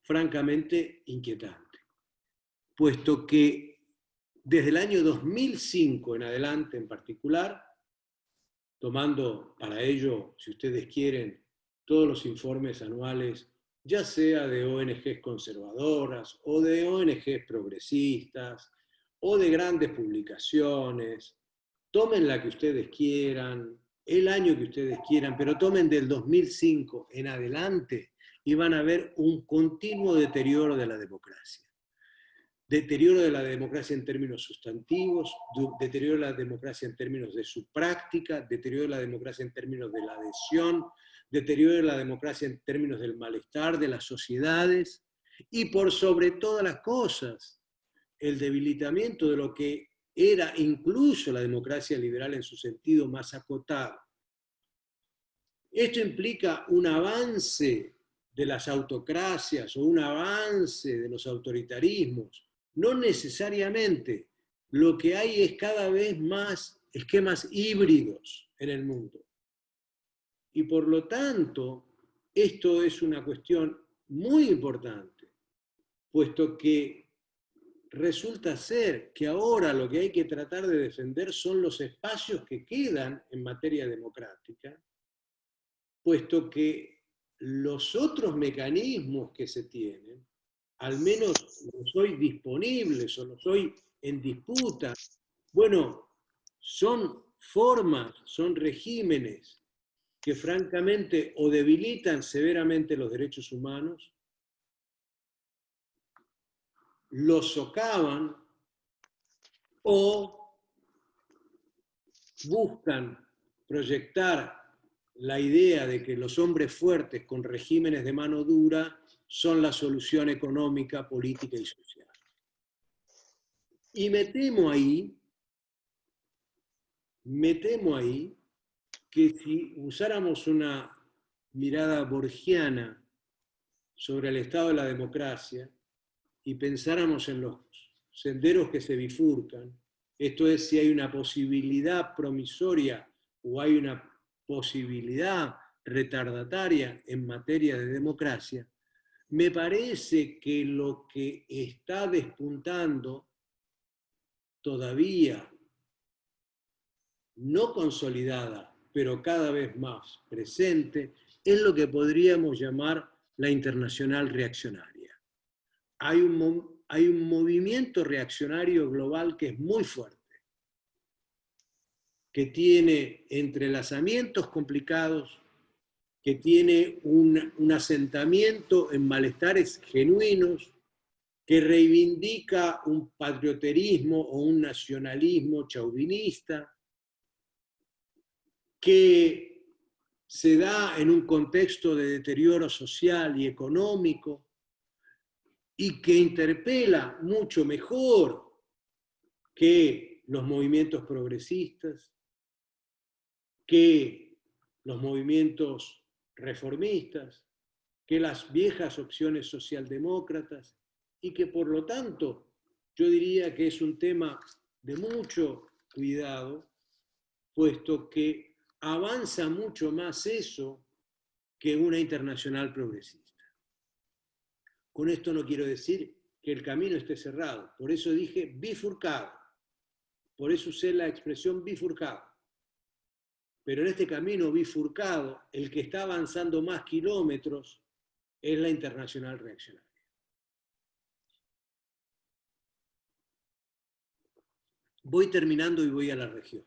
francamente inquietante, puesto que desde el año 2005 en adelante en particular, tomando para ello, si ustedes quieren, todos los informes anuales, ya sea de ONGs conservadoras o de ONGs progresistas o de grandes publicaciones, tomen la que ustedes quieran, el año que ustedes quieran, pero tomen del 2005 en adelante y van a ver un continuo deterioro de la democracia. Deterioro de la democracia en términos sustantivos, deterioro de la democracia en términos de su práctica, deterioro de la democracia en términos de la adhesión, deterioro de la democracia en términos del malestar de las sociedades y por sobre todas las cosas, el debilitamiento de lo que era incluso la democracia liberal en su sentido más acotado. Esto implica un avance de las autocracias o un avance de los autoritarismos. No necesariamente. Lo que hay es cada vez más esquemas híbridos en el mundo. Y por lo tanto, esto es una cuestión muy importante, puesto que resulta ser que ahora lo que hay que tratar de defender son los espacios que quedan en materia democrática, puesto que los otros mecanismos que se tienen, al menos los hoy disponibles o los hoy en disputa, bueno, son formas, son regímenes que francamente o debilitan severamente los derechos humanos, los socavan o buscan proyectar la idea de que los hombres fuertes con regímenes de mano dura son la solución económica, política y social. Y me temo ahí que si usáramos una mirada borgiana sobre el estado de la democracia y pensáramos en los senderos que se bifurcan, esto es, si hay una posibilidad promisoria o hay una posibilidad retardataria en materia de democracia, me parece que lo que está despuntando todavía no consolidada, pero cada vez más presente, es lo que podríamos llamar la internacional reaccionaria. Hay un movimiento reaccionario global que es muy fuerte, que tiene entrelazamientos complicados, que tiene un asentamiento en malestares genuinos, que reivindica un patrioterismo o un nacionalismo chauvinista, que se da en un contexto de deterioro social y económico y que interpela mucho mejor que los movimientos progresistas, que los movimientos reformistas, que las viejas opciones socialdemócratas, y que por lo tanto yo diría que es un tema de mucho cuidado, puesto que avanza mucho más eso que una internacional progresista. Con esto no quiero decir que el camino esté cerrado, por eso dije bifurcado, por eso usé la expresión bifurcado. Pero en este camino bifurcado, el que está avanzando más kilómetros es la internacional reaccionaria. Voy terminando y voy a la región.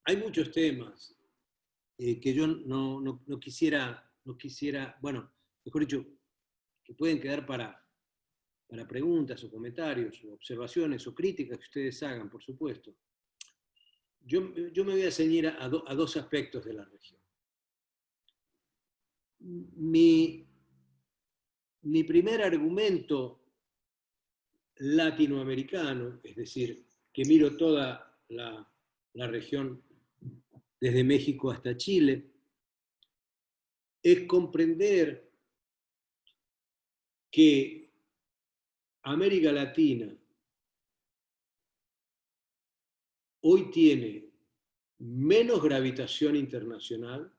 Hay muchos temas que yo no quisiera, bueno, mejor dicho, que pueden quedar para preguntas o comentarios o observaciones o críticas que ustedes hagan, por supuesto. Yo me voy a ceñir a dos aspectos de la región. Mi primer argumento latinoamericano, es decir, que miro toda la región desde México hasta Chile, es comprender que América Latina hoy tiene menos gravitación internacional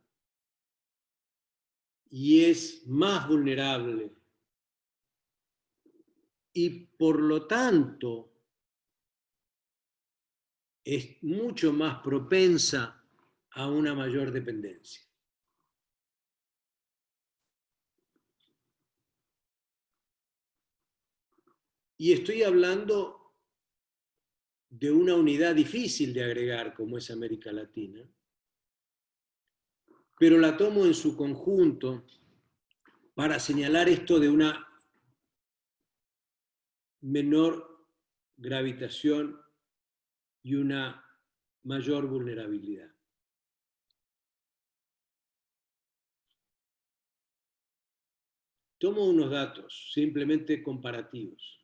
y es más vulnerable y por lo tanto es mucho más propensa a una mayor dependencia. Y estoy hablando de una unidad difícil de agregar como es América Latina, pero la tomo en su conjunto para señalar esto de una menor gravitación y una mayor vulnerabilidad. Tomo unos datos simplemente comparativos.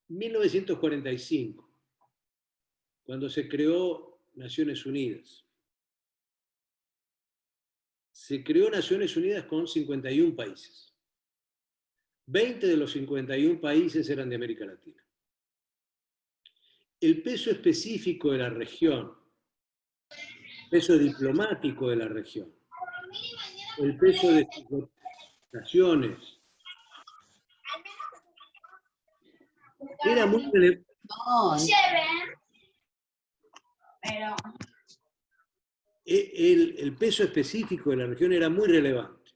1945, cuando se creó Naciones Unidas. Se creó Naciones Unidas con 51 países. 20 de los 51 países eran de América Latina. El peso específico de la región, el peso diplomático de la región, el peso de sus naciones, era muy relevante. El peso específico de la región era muy relevante.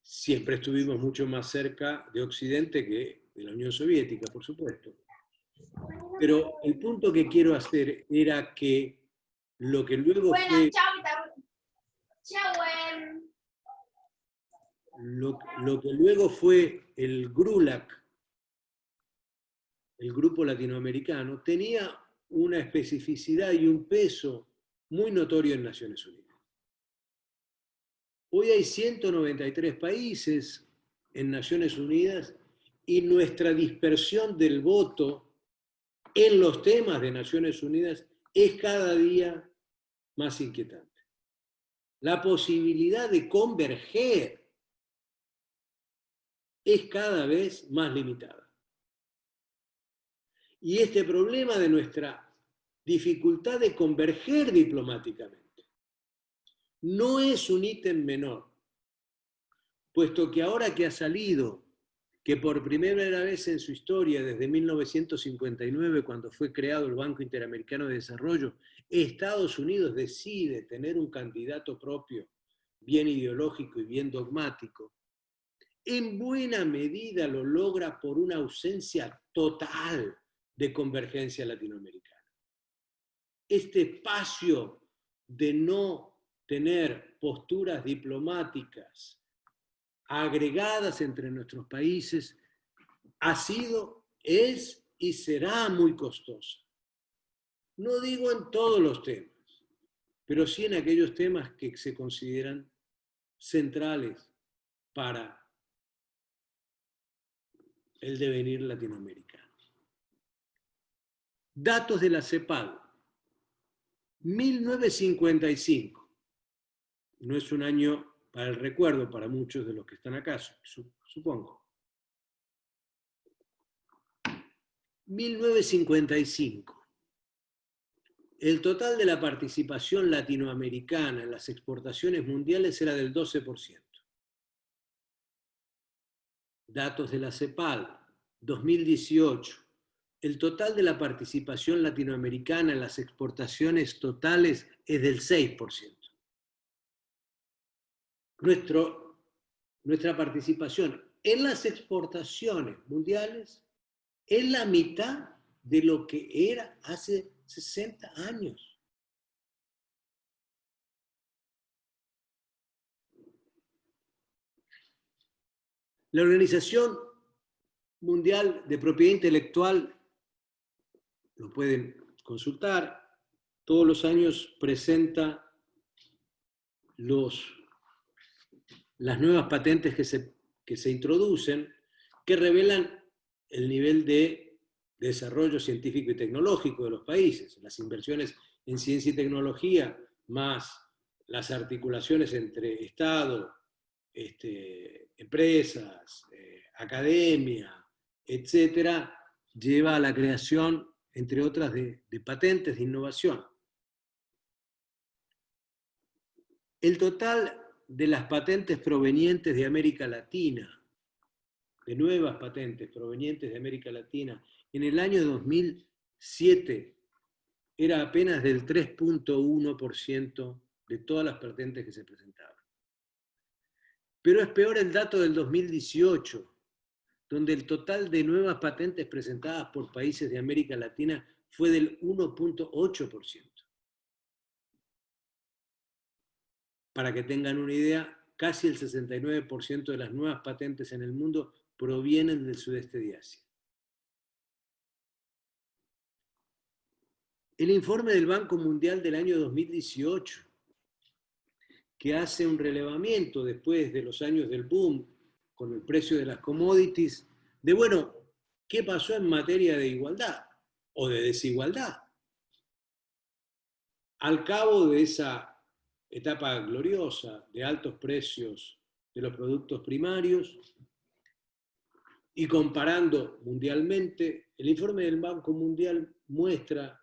Siempre estuvimos mucho más cerca de Occidente que de la Unión Soviética, por supuesto. Pero el punto que quiero hacer era que lo que luego fue lo que luego fue el GRULAC, el Grupo Latinoamericano, tenía una especificidad y un peso muy notorio en Naciones Unidas. Hoy hay 193 países en Naciones Unidas y nuestra dispersión del voto en los temas de Naciones Unidas es cada día más inquietante. La posibilidad de converger es cada vez más limitada. Y este problema de nuestra dificultad de converger diplomáticamente no es un ítem menor, puesto que ahora que ha salido, que por primera vez en su historia, desde 1959, cuando fue creado el Banco Interamericano de Desarrollo, Estados Unidos decide tener un candidato propio, bien ideológico y bien dogmático, en buena medida lo logra por una ausencia total de convergencia latinoamericana. Este espacio de no tener posturas diplomáticas agregadas entre nuestros países ha sido, es y será muy costosa. No digo en todos los temas, pero sí en aquellos temas que se consideran centrales para el devenir latinoamericano. Datos de la CEPAL. 1955. No es un año para el recuerdo para muchos de los que están acá, supongo. 1955. El total de la participación latinoamericana en las exportaciones mundiales era del 12%. Datos de la CEPAL, 2018. El total de la participación latinoamericana en las exportaciones totales es del 6%. Nuestra participación en las exportaciones mundiales es la mitad de lo que era hace 60 años. La Organización Mundial de Propiedad Intelectual, lo pueden consultar, todos los años presenta las nuevas patentes que se introducen, que revelan el nivel de desarrollo científico y tecnológico de los países, las inversiones en ciencia y tecnología, más las articulaciones entre Estado, empresas, academia, etcétera, lleva a la creación, entre otras, de patentes de innovación. El total de las patentes provenientes de América Latina, de nuevas patentes provenientes de América Latina, en el año 2007 era apenas del 3.1% de todas las patentes que se presentaban. Pero es peor el dato del 2018, donde el total de nuevas patentes presentadas por países de América Latina fue del 1.8%. Para que tengan una idea, casi el 69% de las nuevas patentes en el mundo provienen del sudeste de Asia. El informe del Banco Mundial del año 2018, que hace un relevamiento después de los años del boom con el precio de las commodities, de bueno, ¿qué pasó en materia de igualdad o de desigualdad? Al cabo de esa etapa gloriosa de altos precios de los productos primarios y comparando mundialmente, el informe del Banco Mundial muestra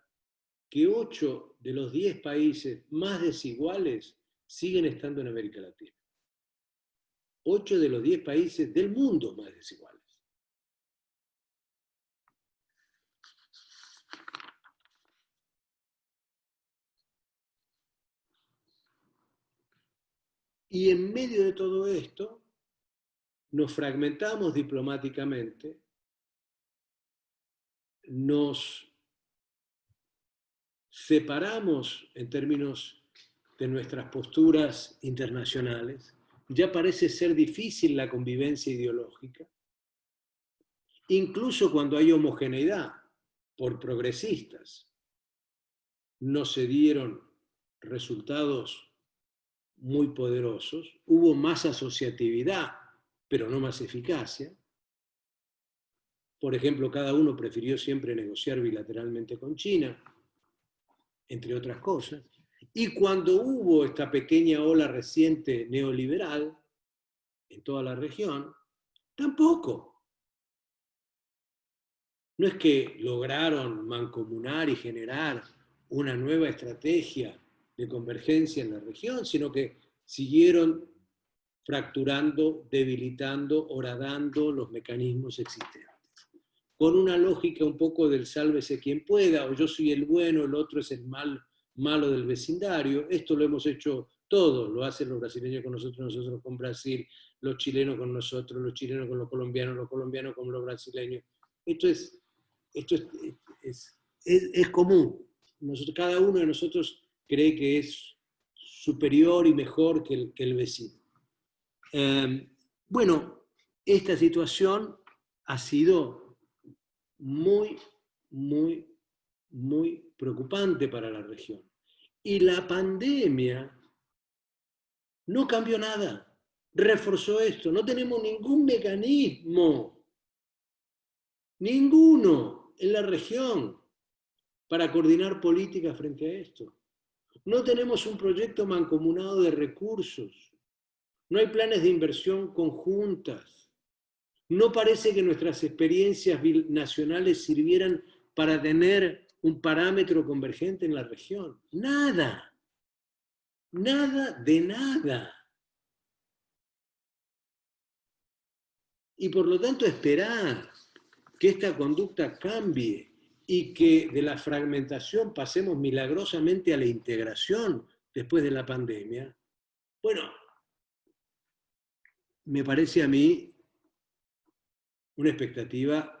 que 8 de los 10 países más desiguales siguen estando en América Latina. 8 de los 10 países del mundo más desiguales. Y en medio de todo esto, nos fragmentamos diplomáticamente, nos separamos en términos de nuestras posturas internacionales ya parece ser difícil la convivencia ideológica, incluso cuando hay homogeneidad por progresistas. No se dieron resultados muy poderosos, hubo más asociatividad, pero no más eficacia. Por ejemplo, cada uno prefirió siempre negociar bilateralmente con China, entre otras cosas. Y cuando hubo esta pequeña ola reciente neoliberal en toda la región, tampoco. No es que lograron mancomunar y generar una nueva estrategia de convergencia en la región, sino que siguieron fracturando, debilitando, horadando los mecanismos existentes. Con una lógica un poco del sálvese quien pueda, o yo soy el bueno, el otro es el malo del vecindario. Esto lo hemos hecho todos, lo hacen los brasileños con nosotros con Brasil, los chilenos con nosotros, los chilenos con los colombianos con los brasileños. Esto es común. Cada uno de nosotros cree que es superior y mejor que el vecino. Bueno, esta situación ha sido muy, muy, muy preocupante para la región. Y la pandemia no cambió nada, reforzó esto. No tenemos ningún mecanismo, ninguno en la región para coordinar políticas frente a esto. No tenemos un proyecto mancomunado de recursos. No hay planes de inversión conjuntas. No parece que nuestras experiencias nacionales sirvieran para tener un parámetro convergente en la región. Nada. Nada de nada. Y por lo tanto esperar que esta conducta cambie y que de la fragmentación pasemos milagrosamente a la integración después de la pandemia, bueno, me parece a mí una expectativa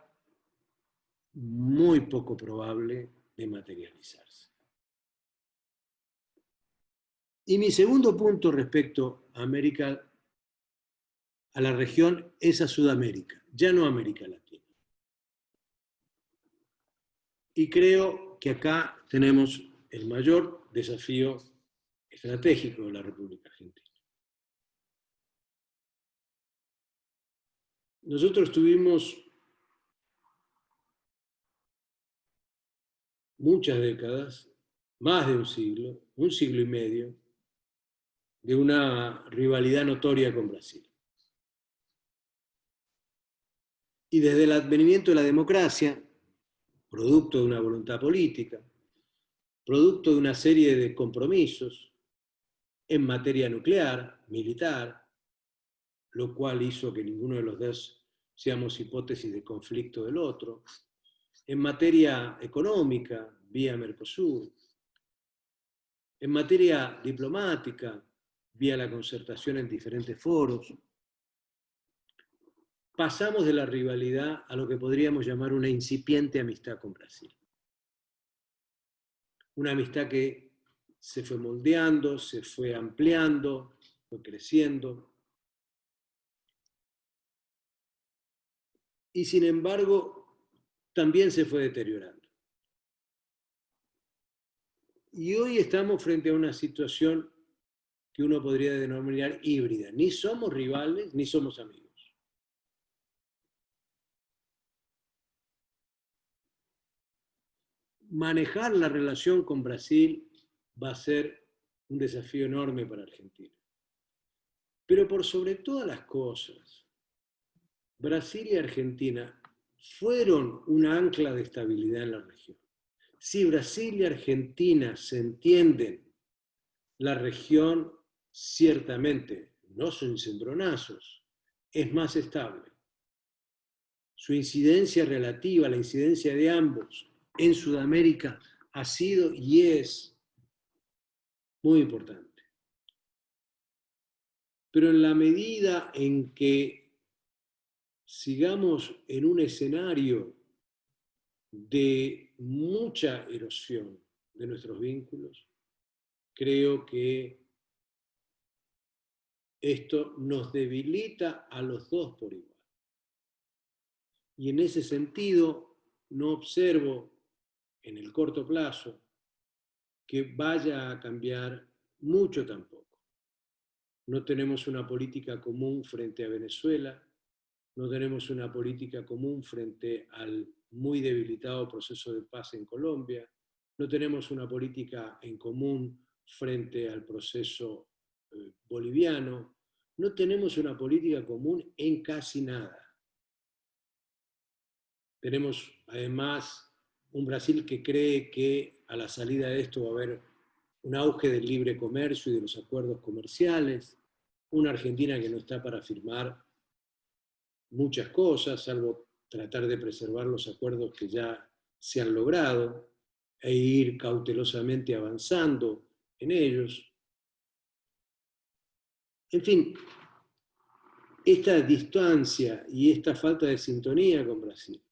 muy poco probable de materializarse. Y mi segundo punto respecto a América, a la región, es a Sudamérica, ya no a América Latina. Y creo que acá tenemos el mayor desafío estratégico de la República Argentina. Nosotros tuvimos muchas décadas, más de un siglo y medio, de una rivalidad notoria con Brasil. Y desde el advenimiento de la democracia, producto de una voluntad política, producto de una serie de compromisos en materia nuclear, militar, lo cual hizo que ninguno de los dos seamos hipótesis de conflicto del otro, en materia económica, vía Mercosur, en materia diplomática, vía la concertación en diferentes foros, pasamos de la rivalidad a lo que podríamos llamar una incipiente amistad con Brasil. Una amistad que se fue moldeando, se fue ampliando, fue creciendo. Y sin embargo, también se fue deteriorando. Y hoy estamos frente a una situación que uno podría denominar híbrida. Ni somos rivales, ni somos amigos. Manejar la relación con Brasil va a ser un desafío enorme para Argentina. Pero por sobre todas las cosas, Brasil y Argentina fueron un ancla de estabilidad en la región. Si Brasil y Argentina se entienden, la región ciertamente no son cimbronazos, es más estable. Su incidencia relativa, la incidencia de ambos en Sudamérica ha sido y es muy importante. Pero en la medida en que sigamos en un escenario de mucha erosión de nuestros vínculos, creo que esto nos debilita a los dos por igual. Y en ese sentido, no observo en el corto plazo que vaya a cambiar mucho tampoco. No tenemos una política común frente a Venezuela, no tenemos una política común frente al muy debilitado proceso de paz en Colombia, no tenemos una política en común frente al proceso boliviano, no tenemos una política común en casi nada. Tenemos además un Brasil que cree que a la salida de esto va a haber un auge del libre comercio y de los acuerdos comerciales, una Argentina que no está para firmar muchas cosas, salvo tratar de preservar los acuerdos que ya se han logrado e ir cautelosamente avanzando en ellos. En fin, esta distancia y esta falta de sintonía con Brasil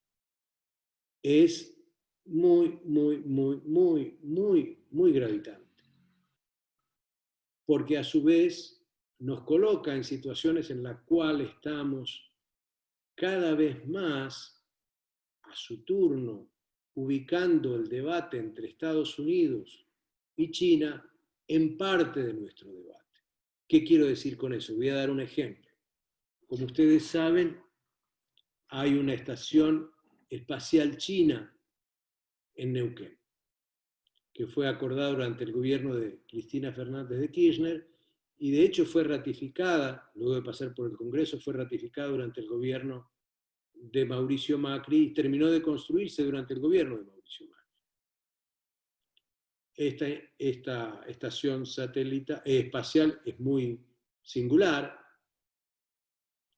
es muy gravitante. Porque a su vez nos coloca en situaciones en las cuales estamos cada vez más, a su turno, ubicando el debate entre Estados Unidos y China en parte de nuestro debate. ¿Qué quiero decir con eso? Voy a dar un ejemplo. Como ustedes saben, hay una estación espacial china en Neuquén, que fue acordada durante el gobierno de Cristina Fernández de Kirchner y de hecho fue ratificada, luego de pasar por el Congreso, fue ratificada durante el gobierno de Mauricio Macri y terminó de construirse durante el gobierno de Mauricio Macri. Esta estación espacial es muy singular.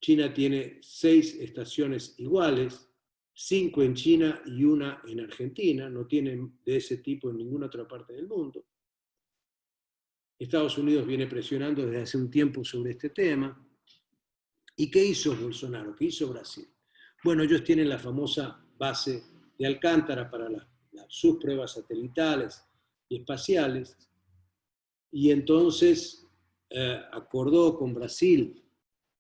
China tiene 6 estaciones iguales, 5 en China y 1 en Argentina, no tienen de ese tipo en ninguna otra parte del mundo. Estados Unidos viene presionando desde hace un tiempo sobre este tema. ¿Y qué hizo Bolsonaro? ¿Qué hizo Brasil? Bueno, ellos tienen la famosa base de Alcántara para sus pruebas satelitales y espaciales, y entonces acordó con Brasil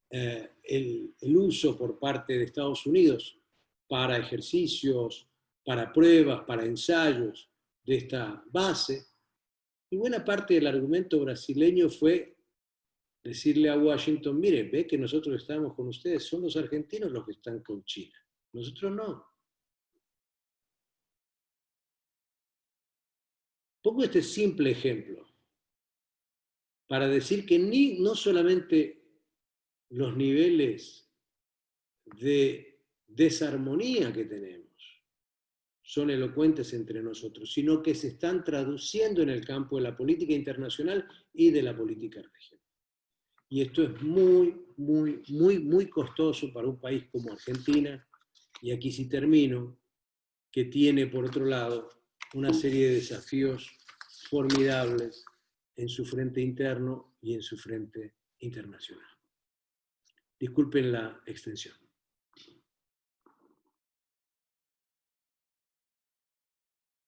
el uso por parte de Estados Unidos para ejercicios, para pruebas, para ensayos de esta base. Y buena parte del argumento brasileño fue decirle a Washington, mire, ve que nosotros estamos con ustedes, son los argentinos los que están con China, nosotros no. Pongo este simple ejemplo para decir que no solamente los niveles de desarmonía que tenemos son elocuentes entre nosotros, sino que se están traduciendo en el campo de la política internacional y de la política regional. Y esto es muy costoso para un país como Argentina, y aquí sí termino, que tiene, por otro lado, una serie de desafíos formidables en su frente interno y en su frente internacional. Disculpen la extensión.